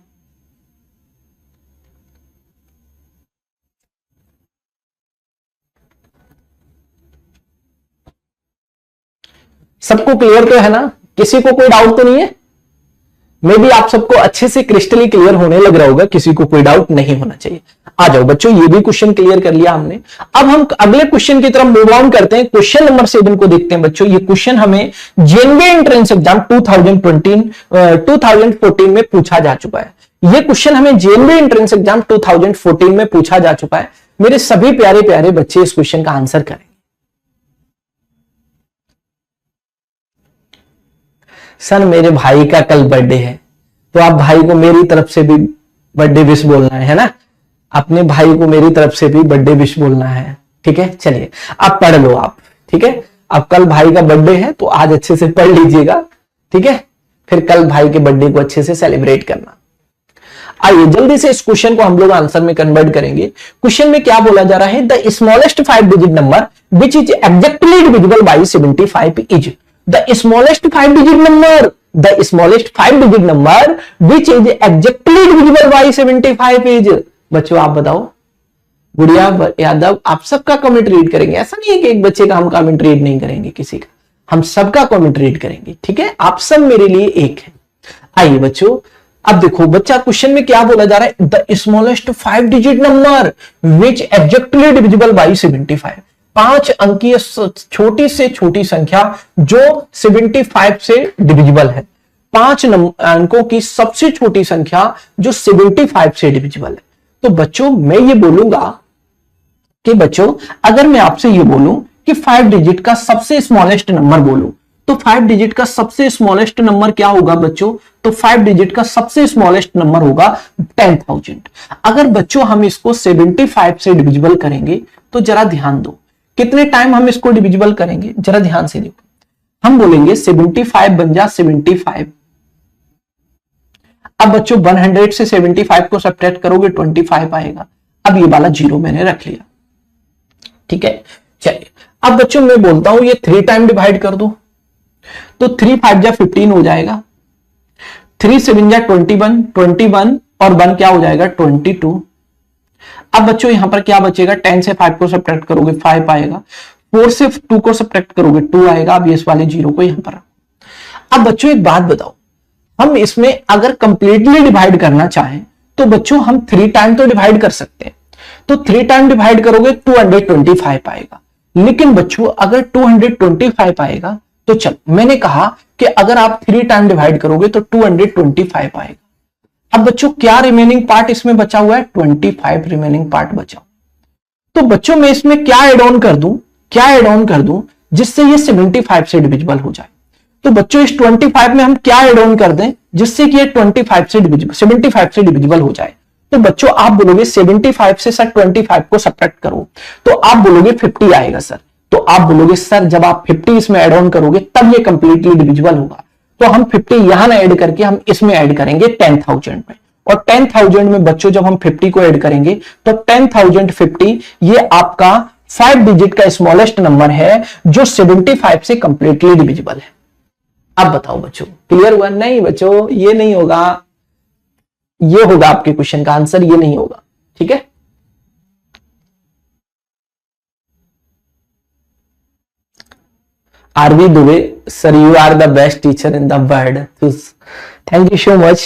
सबको क्लियर तो है ना? किसी को कोई डाउट तो नहीं है? मे भी आप सबको अच्छे से क्रिस्टली क्लियर होने लग रहा होगा, किसी को कोई डाउट नहीं होना चाहिए। आ जाओ बच्चों, ये भी क्वेश्चन क्लियर कर लिया हमने। अब हम अगले क्वेश्चन की तरफ मूव ऑन करते हैं। क्वेश्चन नंबर 7 को देखते हैं बच्चों। ये क्वेश्चन हमें जेएनवी एंट्रेंस एग्जाम 2014 में पूछा जा चुका है। ये क्वेश्चन हमें जेएनवी एंट्रेंस एग्जाम 2014 में पूछा जा चुका है। मेरे सभी प्यारे प्यारे बच्चे इस क्वेश्चन का आंसर करें। सर मेरे भाई का कल बर्थडे है, तो आप भाई को मेरी तरफ से भी बर्थडे विश बोलना है ना, अपने भाई को मेरी तरफ से भी बर्थडे विश बोलना है। ठीक है, चलिए आप पढ़ लो आप। ठीक है, अब कल भाई का बर्थडे है तो आज अच्छे से पढ़ लीजिएगा। ठीक है, फिर कल भाई के बर्थडे को अच्छे से सेलिब्रेट करना। आइए जल्दी से इस क्वेश्चन को हम लोग आंसर में कन्वर्ट करेंगे। क्वेश्चन में क्या बोला जा रहा है, the smallest 5 digit number which is exactly divisible by 75 is the smallest 5 digit number which is exactly divisible by 75 is। बच्चों आप बताओ गुड़िया यादव, आप सबका कमेंट रीड करेंगे। ऐसा नहीं है कि एक बच्चे का हम कमेंट रीड नहीं करेंगे, किसी का, हम सबका कमेंट रीड करेंगे, ठीक है। आप सब मेरे लिए एक है। आइए बच्चों, अब देखो बच्चा क्वेश्चन में क्या बोला जा रहा है, the smallest 5 digit number which exactly divisible by 75। 5 अंकीय छोटी से छोटी संख्या जो 75 से डिविजिबल है। 5 अंकों की सबसे छोटी संख्या जो 75 से डिविजिबल है। तो बच्चों मैं ये बोलूंगा कि बच्चों अगर मैं आपसे ये बोलूं कि 5 डिजिट का सबसे स्मॉलेस्ट नंबर बोलूं, तो 5 डिजिट का सबसे स्मॉलेस्ट नंबर क्या होगा बच्चों, तो 5 डिजिट का सबसे स्मॉलेस्ट नंबर होगा 10,000। अगर बच्चों हम इसको 75 से डिविजिबल करेंगे तो जरा ध्यान दो, कितने टाइम हम इसको डिविजिबल करेंगे, जरा ध्यान से देखो। हम बोलेंगे 75 बन जा 75। अब बच्चों 100 से 75 को सब्ट्रैक्ट करोगे 25 आएगा। अब ये वाला जीरो मैंने रख लिया, ठीक है। चलिए अब बच्चों मैं बोलता हूं ये 3 टाइम डिवाइड कर दो, तो 3 5 जा 15 हो जाएगा, 3 7 जा 21, 21 और 1 क्या हो जाएगा 22। अब बच्चों यहां पर क्या बचेगा, 10 से 5 को सब्ट्रैक्ट करोगे 5 आएगा, 4 से 2 को सब्ट्रैक्ट करोगे 2 आएगा। अब इस वाले जीरो को यहां पर। अब बच्चों एक बात बताओ, हम इसमें अगर कंप्लीटली डिवाइड करना चाहें तो बच्चों हम 3 टाइम तो डिवाइड कर सकते हैं, तो 3 टाइम डिवाइड करोगे 225 आएगा। लेकिन बच्चों अगर 225 आएगा तो चल, मैंने कहा कि अगर आप 3 टाइम डिवाइड करोगे तो 225 आएगा। अब बच्चों क्या रिमेनिंग पार्ट इसमें बचा हुआ है, 25 रिमेनिंग पार्ट बचा। तो बच्चों मैं इसमें क्या एड ऑन कर दूं जिससे ये 75 से डिविजिबल हो जाए। तो बच्चों इस 25 में हम क्या एड ऑन कर दें जिससे कि ये 75 से डिविजिबल हो जाए। तो बच्चों आप बोलोगे 75 से सर 25 को सब्ट्रैक्ट करो, तो आप बोलोगे 50 आएगा सर। तो आप बोलोगे सर जब आप 50 इसमें ऐड ऑन करोगे तब ये कंप्लीटली डिविजिबल होगा। तो हम 50 यहां ना ऐड करके हम इसमें ऐड करेंगे 10,000 में, और 10,000 में बच्चों जब हम 50 को ऐड करेंगे तो 10,050 ये आपका 5 डिजिट का स्मॉलेस्ट नंबर है जो 75 से कंप्लीटली डिविजिबल है। अब बताओ बच्चों क्लियर हुआ? नहीं बच्चों ये नहीं होगा, ये होगा आपके क्वेश्चन का आंसर, ये नहीं होगा, ठीक है। RV Dubey sir you are the best teacher in the world, thank you so much.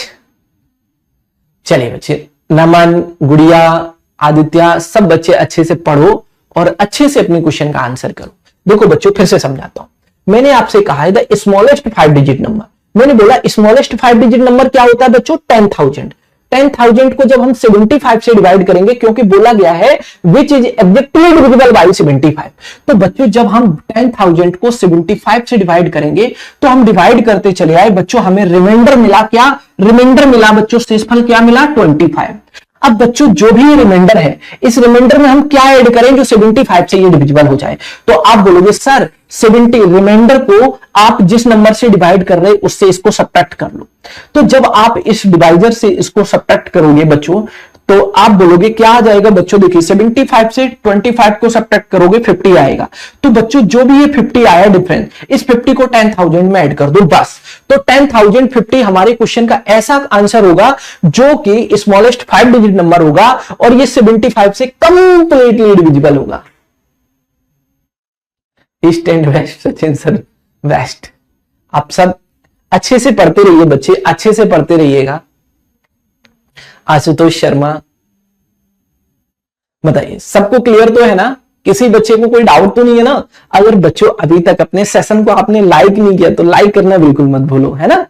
चलिए बच्चे, नमन, गुड़िया, आदित्य, सब बच्चे अच्छे से पढ़ो और अच्छे से अपने क्वेश्चन का आंसर करो। देखो बच्चों फिर से समझाता हूं, मैंने आपसे कहा है द स्मॉलेस्ट 5 डिजिट नंबर, मैंने बोला स्मॉलेस्ट 5 डिजिट नंबर क्या होता है बच्चों, 10,000। 10,000 को जब हम 75 से डिवाइड करेंगे, क्योंकि बोला गया है which is exactly divisible by 75, तो बच्चों जब हम 10,000 को 75 से डिवाइड करेंगे तो हम डिवाइड करते चले आए बच्चों, हमें रिमाइंडर मिला, क्या रिमाइंडर मिला बच्चों, शेषफल क्या मिला 25। अब बच्चों जो भी रिमाइंडर है, इस रिमाइंडर में हम क्या ऐड करें जो 75 से ये डिविजिबल हो जाए। तो आप बोलोगे सर 70 रिमाइंडर को आप जिस नंबर से डिवाइड कर रहे हैं उससे इसको सब्ट्रैक्ट कर लो। तो जब आप इस डिवाइजर से इसको सब्ट्रैक्ट करोगे बच्चों तो आप बोलोगे क्या आ जाएगा बच्चों, देखिए 75 से 25 को सब्ट्रैक्ट करोगे 50 आएगा। तो बच्चों जो भी ये 50 आया डिफरेंस, इस 50 को 10,000 में ऐड कर दो बस। तो 10,050 हमारे क्वेश्चन का ऐसा आंसर होगा जो कि स्मॉलेस्ट 5 डिजिट नंबर होगा और ये 75 से कंप्लीटली डिविजिबल होगा। East and west, Sachin sir west. आप सब अच्छे से पढ़ते रहिए बच्चे, अच्छे से पढ़ते रहिएगा। आशुतोष शर्मा, बताइए सबको क्लियर तो है ना, किसी बच्चे को कोई डाउट तो नहीं है ना? अगर बच्चों अभी तक अपने सेशन को आपने लाइक नहीं किया तो लाइक करना बिल्कुल मत भूलो, है ना।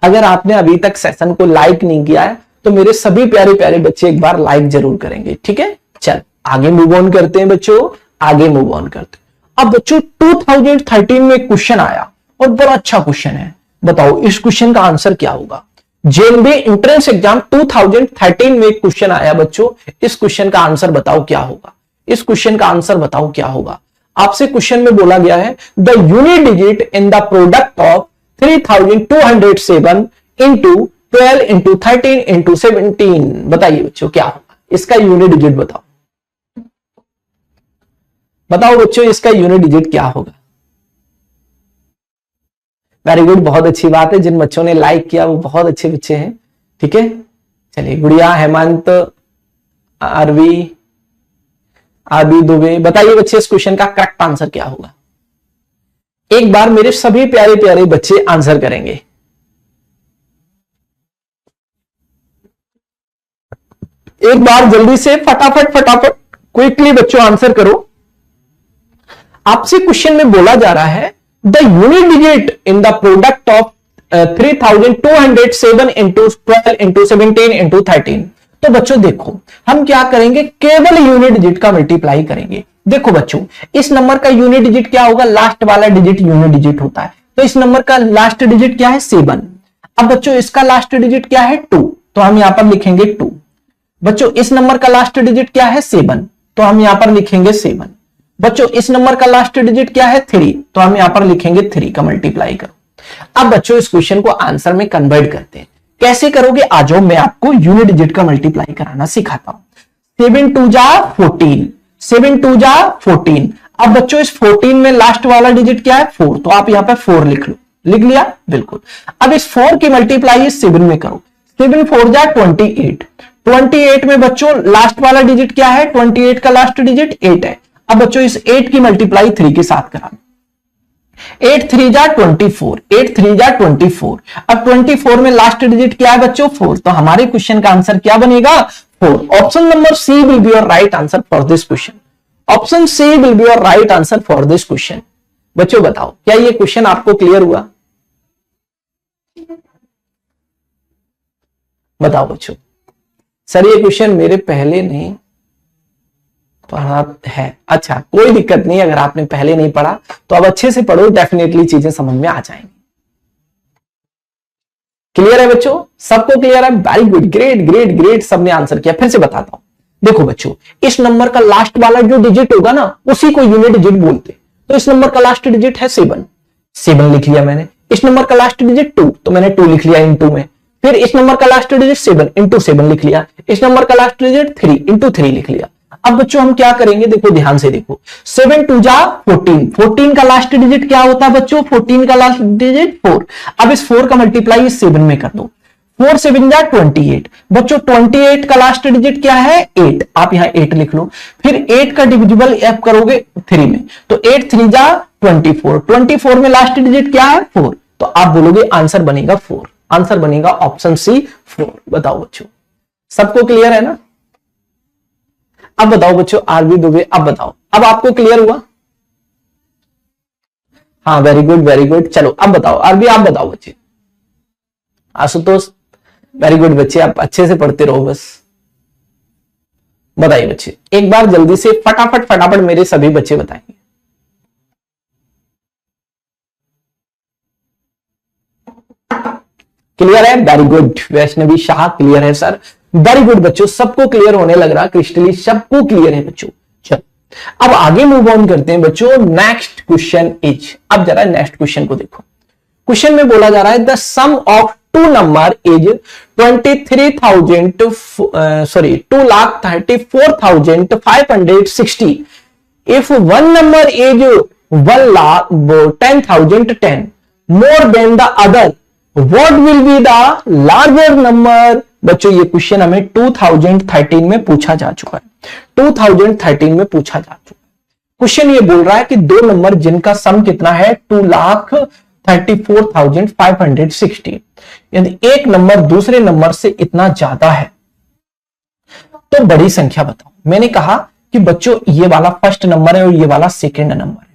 अगर आपने अभी तक सेशन को लाइक नहीं किया है तो मेरे सभी प्यारे प्यारे बच्चे एक बार लाइक जरूर करेंगे, ठीक है। चल आगे मूव ऑन करते हैं बच्चों, आगे मूव ऑन करते हैं। अब बच्चों 2013 में क्वेश्चन आया और बड़ा अच्छा क्वेश्चन है, बताओ इस क्वेश्चन का आंसर क्या होगा। जेएनबी एंट्रेंस एग्जाम 2013 में एक क्वेश्चन आया बच्चों, इस क्वेश्चन का आंसर बताओ क्या होगा, इस क्वेश्चन का आंसर बताओ क्या होगा। आपसे क्वेश्चन में बोला गया है the unit digit in the product of 3207 into 12 into 13 into 17, बताइए बच्चों क्या होगा, इसका यूनिट डिजिट बताओ। बताओ बच्चों इसका यूनिट डिजिट क्या होगा। वेरी गुड, बहुत अच्छी बात है, जिन बच्चों ने लाइक किया वो बहुत अच्छे बच्चे हैं, ठीक है। चलिए गुड़िया, हेमंत, आरवी, आरबी दुबे, बताइए बच्चे इस क्वेश्चन का करेक्ट आंसर क्या होगा? एक बार मेरे सभी प्यारे प्यारे बच्चे आंसर करेंगे। एक बार जल्दी से फटाफट फटाफट क्विकली बच्चों आंसर करो। आपसे क्वेश्चन में बोला जा रहा है the unit digit in the product of 3207 into 12 into 17 into 13। तो बच्चों देखो हम क्या करेंगे, केवल यूनिट डिजिट का मल्टीप्लाई करेंगे। देखो बच्चों इस नंबर का यूनिट डिजिट क्या होगा, लास्ट वाला डिजिट यूनिट डिजिट होता है। तो इस नंबर का लास्ट डिजिट क्या है 7। अब बच्चों इसका लास्ट डिजिट क्या है 2, तो हम यहां पर लिखेंगे 2। बच्चों इस नंबर का लास्ट डिजिट क्या है 7, तो हम यहां पर लिखेंगे 7। बच्चों इस नंबर का लास्ट डिजिट क्या है 3, तो हम यहां पर लिखेंगे 3 का मल्टीप्लाई करो। अब बच्चों इस क्वेश्चन को आंसर में कन्वर्ट करते हैं। कैसे करोगे, आ जाओ मैं आपको यूनिट डिजिट का मल्टीप्लाई कराना सिखाता हूं। 7 2 जा 14, 7 2 जा 14। अब बच्चों इस 14 में लास्ट वाला डिजिट क्या है 4, तो आप यहां पर 4 लिख लो। लिख लिया, बिल्कुल। अब इस 4 की मल्टीप्लाई इस 7 में करो। 7 4 जा 28, 28 में बच्चों लास्ट वाला डिजिट क्या है, 28 का लास्ट डिजिट 8 है। अब बच्चों इस 8 की मल्टीप्लाई 3 के साथ करा। 8 3 जा 24, 8 3 जा 24। अब 24 में लास्ट डिजिट क्या है बच्चों 4, तो हमारे क्वेश्चन का आंसर क्या बनेगा 4। Option number C will be your right answer for this question. Option C will be your right answer for this question. बच्चों बताओ क्या ये क्वेश्चन आपको क्लियर हुआ? बताओ बच्चों। सर ये क्वेश्चन मेरे पहले नहीं पढ़ा है। अच्छा कोई दिक्कत नहीं, अगर आपने पहले नहीं पढ़ा तो अब अच्छे से पढ़ो, डेफिनेटली चीजें समझ में आ जाएंगी। क्लियर है बच्चों, सबको क्लियर है? Very good, great great great, सबने आंसर किया। फिर से बताता हूं, देखो बच्चों इस नंबर का लास्ट वाला जो डिजिट होगा ना उसी को यूनिट डिजिट बोलते। तो इस नंबर का लास्ट डिजिट है 7, 7 लिख लिया मैंने। इस नंबर का लास्ट डिजिट 2, तो मैंने 2 लिख लिया इंटू में। फिर इस नंबर का लास्ट डिजिट 7 इंटू 7 लिख लिया। इस नंबर का लास्ट डिजिट 3 इंटू 3 लिख लिया। अब बच्चों हम क्या करेंगे, देखो ध्यान से देखो। 7 2 जा 14, 14 का लास्ट डिजिट क्या होता है बच्चों, 14 का लास्ट डिजिट 4। अब इस 4 का मल्टीप्लाई इस 7 में कर दो। 4 7 जा 28। बच्चों 28 का लास्ट डिजिट क्या है 8, आप यहां 8 लिख लो। फिर 8 का डिविजिबल आप करोगे 3 में, तो 8 3 जा 24, 24 में लास्ट डिजिट क्या है 4, तो आप बोलोगे आंसर बनेगा 4। आंसर बनेगा ऑप्शन सी 4। बताओ बच्चों सबको क्लियर है ना? अब बताओ बच्चों आरबी दुबे, अब बताओ अब आपको क्लियर हुआ? हाँ वेरी गुड वेरी गुड। चलो अब बताओ आरबी, आप बताओ बच्चे। आशुतोष वेरी गुड बच्चे, आप अच्छे से पढ़ते रहो बस। बताइए बच्चे एक बार जल्दी से फटाफट फटाफट मेरे सभी बच्चे बताएंगे। क्लियर है? Very good. Vaishnavi Shah clear है सर, वेरी गुड बच्चों, सबको क्लियर होने लग रहा, क्रिस्टली सबको क्लियर है बच्चों। चलो अब आगे मूव ऑन करते हैं बच्चों। नेक्स्ट क्वेश्चन इज, अब जरा नेक्स्ट क्वेश्चन को देखो। क्वेश्चन में बोला जा रहा है the sum of two number is 2,34,560 if one number is 1,10,010 more than the other, what will be the larger number? बच्चों ये क्वेश्चन हमें 2013 में पूछा जा चुका है। 2013 में पूछा जा चुका है। क्वेश्चन ये बोल रहा है कि दो नंबर जिनका सम कितना है 2,34,560, यदि एक नंबर दूसरे नंबर से इतना ज्यादा है तो बड़ी संख्या बताओ। मैंने कहा कि बच्चों ये वाला फर्स्ट नंबर है और ये वाला सेकंड नंबर है,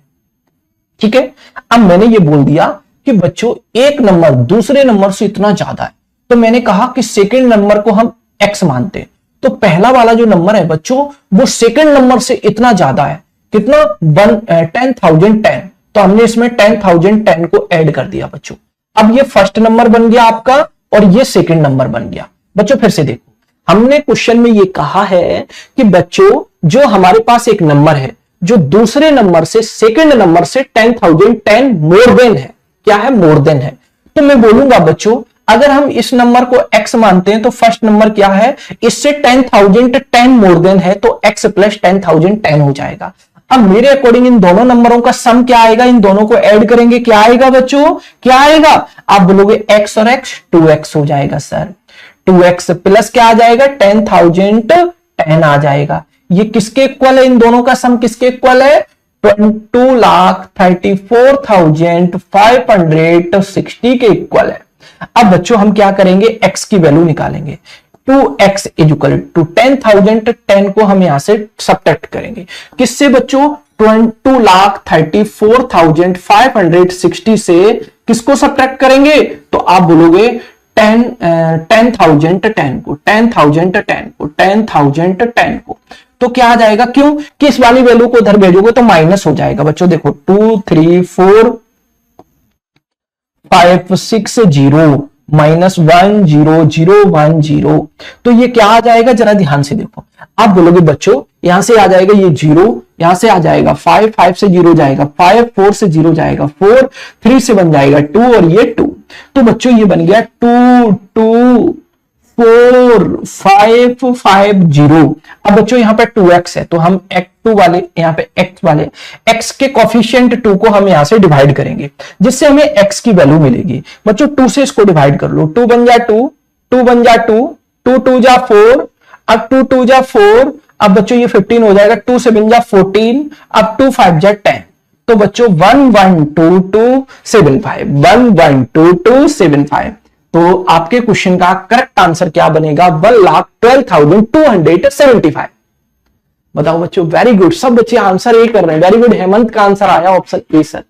ठीक है। अब मैंने ये बोल दिया कि बच्चों एक नंबर दूसरे नंबर से इतना ज्यादा है, तो मैंने कहा कि सेकंड नंबर को हम x मानते हैं। तो पहला वाला जो नंबर है बच्चों वो सेकंड नंबर से इतना ज्यादा है, कितना 10,010, तो हमने इसमें 10,010 को ऐड कर दिया बच्चों। अब ये फर्स्ट नंबर बन गया आपका और ये सेकंड नंबर बन गया। बच्चों फिर से देखो, हमने क्वेश्चन में ये कहा है कि बच्चों जो हमारे पास एक नंबर है जो दूसरे नंबर से सेकंड नंबर से 10,010 मोर देन है, क्या है मोर देन है। तो मैं बोलूंगा बच्चों अगर हम इस नंबर को x मानते हैं तो फर्स्ट नंबर क्या है, इससे 10,010 मोर देन है तो x प्लस 10,010 हो जाएगा। अब मेरे अकॉर्डिंग इन दोनों नंबरों का सम क्या आएगा, इन दोनों को ऐड करेंगे क्या आएगा बच्चों, क्या आएगा, आप बोलोगे x और x 2x हो जाएगा सर। 2x प्लस क्या आ जाएगा 10,010 आ जाएगा। ये किसके इक्वल है, इन दोनों का सम किसके इक्वल है, 22,34,560 के इक्वल है। अब बच्चों हम क्या करेंगे, x की वैल्यू निकालेंगे। 2x इज इक्वल टू 10,000, 10 को हम यहां से सब्ट्रैक्ट करेंगे किससे बच्चों, 22,34,560 से किसको सब्ट्रैक्ट करेंगे, तो आप बोलोगे 10,010 को 10,010 को, तो क्या आ जाएगा, क्यों कि इस वाली वैल्यू को उधर भेजोगे तो माइनस हो जाएगा बच्चों। देखो 2 3 4 5 6 0 माइनस 1 0 0 1 0, तो ये क्या आ जाएगा, जरा ध्यान से देखो। आप बोलोगे बच्चों यहां से आ जाएगा ये 0, यहां से आ जाएगा 5, 5 से 0 जाएगा 5, 4 से 0 जाएगा 4, 3 से बन जाएगा 2 और ये 2, तो बच्चों ये बन गया 2 2 4 5 5 0। अब बच्चों यहां पे 2x है तो हम x2 वाले यहाँ पे x वाले x के कोफिशिएंट 2 को हम यहां से डिवाइड करेंगे जिससे हमें x की वैल्यू मिलेगी। बच्चों 2 से इसको डिवाइड कर लो, 2 बन जा 2, 2 बन जा 2, 2 2 जा 4, अब 2 2 जा 4, अब बच्चों ये 15 हो जाएगा, 2 से बन जा 14, अब 2 5 जा 10, तो बच्चों 112275 112275, तो आपके क्वेश्चन का करेक्ट आंसर क्या बनेगा, 1,12,275। बताओ बच्चों, वेरी गुड, सब बच्चे आंसर ए कर रहे हैं, वेरी गुड। हेमंत का आंसर आया ऑप्शन ए सर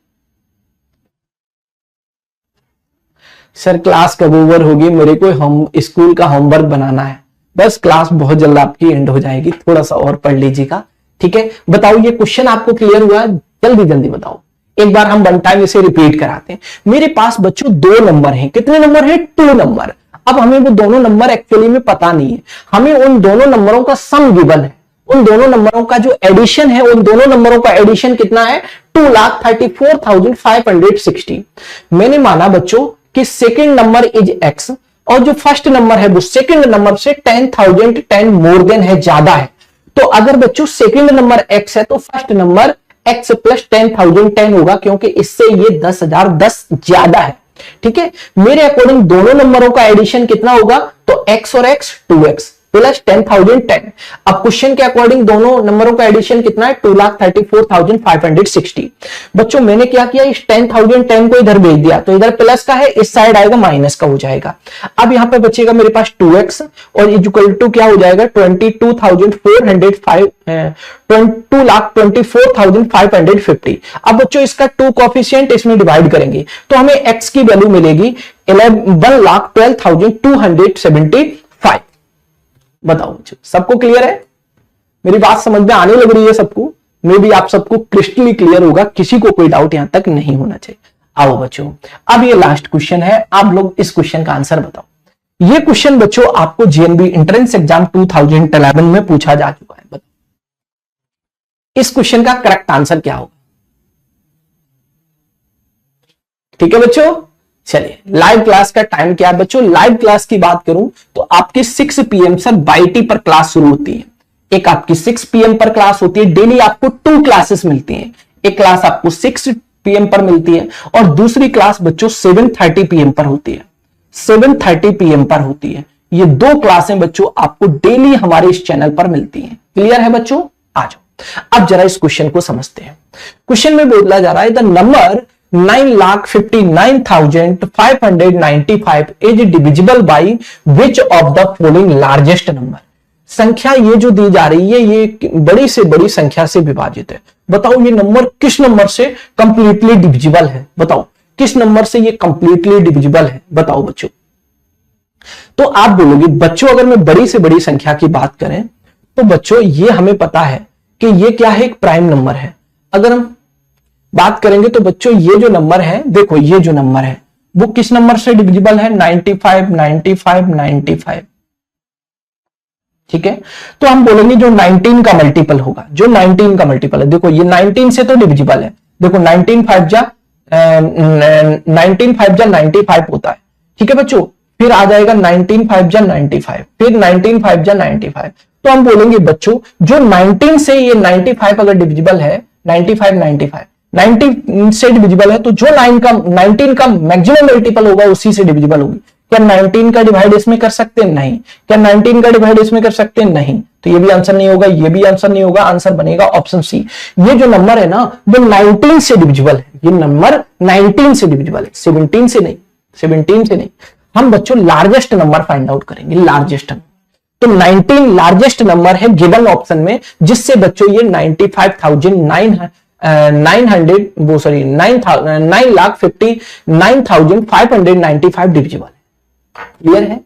क्लास कब ओवर होगी, मेरे को हम स्कूल का होमवर्क बनाना है, बस क्लास बहुत जल्द आपकी एंड हो जाएगी, थोड़ा सा और पढ़ लीजिएगा, ठीक है। बताओ ये क्वेश्चन आपको क्लियर हुआ है, जल्दी जल्दी बताओ। एक बार हम वन टाइम इसे रिपीट कराते हैं। मेरे पास बच्चों 2 नंबर हैं, कितने नंबर हैं, 2 नंबर। अब हमें वो दोनों नंबर एक्चुअली में पता नहीं है, हमें उन दोनों नंबरों का सम गिवन है, उन दोनों नंबरों का जो एडिशन है, उन दोनों नंबरों का एडिशन कितना है, 2,34,560। मैंने माना बच्चों कि सेकंड नंबर इज x और जो फर्स्ट नंबर है वो सेकंड नंबर से 10,010 मोर देन है, ज्यादा है। तो अगर बच्चों सेकंड नंबर x है तो फर्स्ट नंबर x प्लस 10,010 होगा, क्योंकि इससे ये 10,010 ज्यादा है, ठीक है। मेरे अकॉर्डिंग दोनों नंबरों का एडिशन कितना होगा, तो x और x 2x प्लस 10,010। अब क्वेश्चन के अकॉर्डिंग दोनों नंबरों का एडिशन कितना है, 2,34,560। बच्चों मैंने क्या किया, इस 10,010 को इधर भेज दिया, तो इधर प्लस का है, इस साइड आएगा माइनस का हो जाएगा। अब यहां पे बचेगा मेरे पास 2x और इक्वल टू क्या हो जाएगा, 2,24,550। अब बच्चों इसका 2 कोफिशिएंट इसमें डिवाइड करेंगे तो हमें x की वैल्यू मिलेगी 1,12,275। बताओ बच्चों, सबको क्लियर है, मेरी बात समझ में आने लग रही है सबको, मे भी आप सबको क्रिस्टली क्लियर होगा, किसी को कोई डाउट यहां तक नहीं होना चाहिए। आओ बच्चों, अब ये लास्ट क्वेश्चन है, आप लोग इस क्वेश्चन का आंसर बताओ। ये क्वेश्चन बच्चों आपको जेएनबी एंट्रेंस एग्जाम 2011 में पूछा जा चुका है। बताओ इस क्वेश्चन का करेक्ट आंसर क्या होगा, ठीक है बच्चों। चलिए लाइव क्लास का टाइम क्या है बच्चों, लाइव क्लास की बात करूं तो आपकी 6 PM सर बाईटी पर क्लास शुरू होती है। एक आपकी 6 PM पर क्लास होती है, डेली आपको 2 क्लासेस मिलती हैं। एक क्लास आपको 6 PM पर मिलती है और दूसरी क्लास बच्चों 7:30 PM पर होती है, 7:30 PM पर होती है। ये 2 क्लासें बच्चों आपको डेली हमारे इस चैनल पर मिलती हैं। क्लियर है बच्चों, आ जाओ अब जरा इस क्वेश्चन को समझते हैं। क्वेश्चन में बोला जा रहा है the number 9,59,595 is divisible by which of the following largest number. संख्या ये जो दी जा रही है ये बड़ी से बड़ी संख्या से विभाजित है। बताओ ये नंबर किस नंबर से कंप्लीटली डिविजिबल है, बताओ किस नंबर से ये कंप्लीटली डिविजिबल है, बताओ बच्चों। तो आप बोलोगे बच्चों अगर मैं बड़ी से बड़ी संख्या की बात करें तो बच्चों ये हमें पता है कि ये क्या है, एक प्राइम नंबर है। अगर हम बात करेंगे तो बच्चों ये जो नंबर है, देखो ये जो नंबर है वो किस नंबर से डिविजिबल है, 95 95 95, ठीक है। तो हम बोलेंगे जो 19 का मल्टीपल होगा, जो 19 का मल्टीपल है, देखो ये 19 से तो डिविजिबल है, देखो 19 5 जा 95 होता है, ठीक है बच्चों। फिर आ जाएगा 19 5 जा 95, फिर 19 5 जा 95। तो हम बोलेंगे बच्चों जो 19 से ये 95 अगर डिविजिबल है, 95 90 से डिविजिबल है, तो जो 19 का मैक्सिमम मल्टीपल होगा उसी से डिविजिबल होगी। क्या 19 का डिवाइड इसमें कर सकते हैं, नहीं। क्या 19 का डिवाइड इसमें कर सकते हैं, नहीं। तो ये भी आंसर नहीं होगा, ये भी आंसर नहीं होगा, आंसर बनेगा ऑप्शन सी। ये जो नंबर है ना वो 19 से डिविजिबल है, ये नंबर 19 से डिविजिबल है, 17 से नहीं, 17 से नहीं। हम बच्चों लार्जेस्ट नंबर फाइंड आउट करेंगे, लार्जेस्ट नंबर। तो 19 लार्जेस्ट नंबर है गिवन ऑप्शन में, जिससे बच्चों ये 9,59,595 डिविजिबल है। क्लियर है?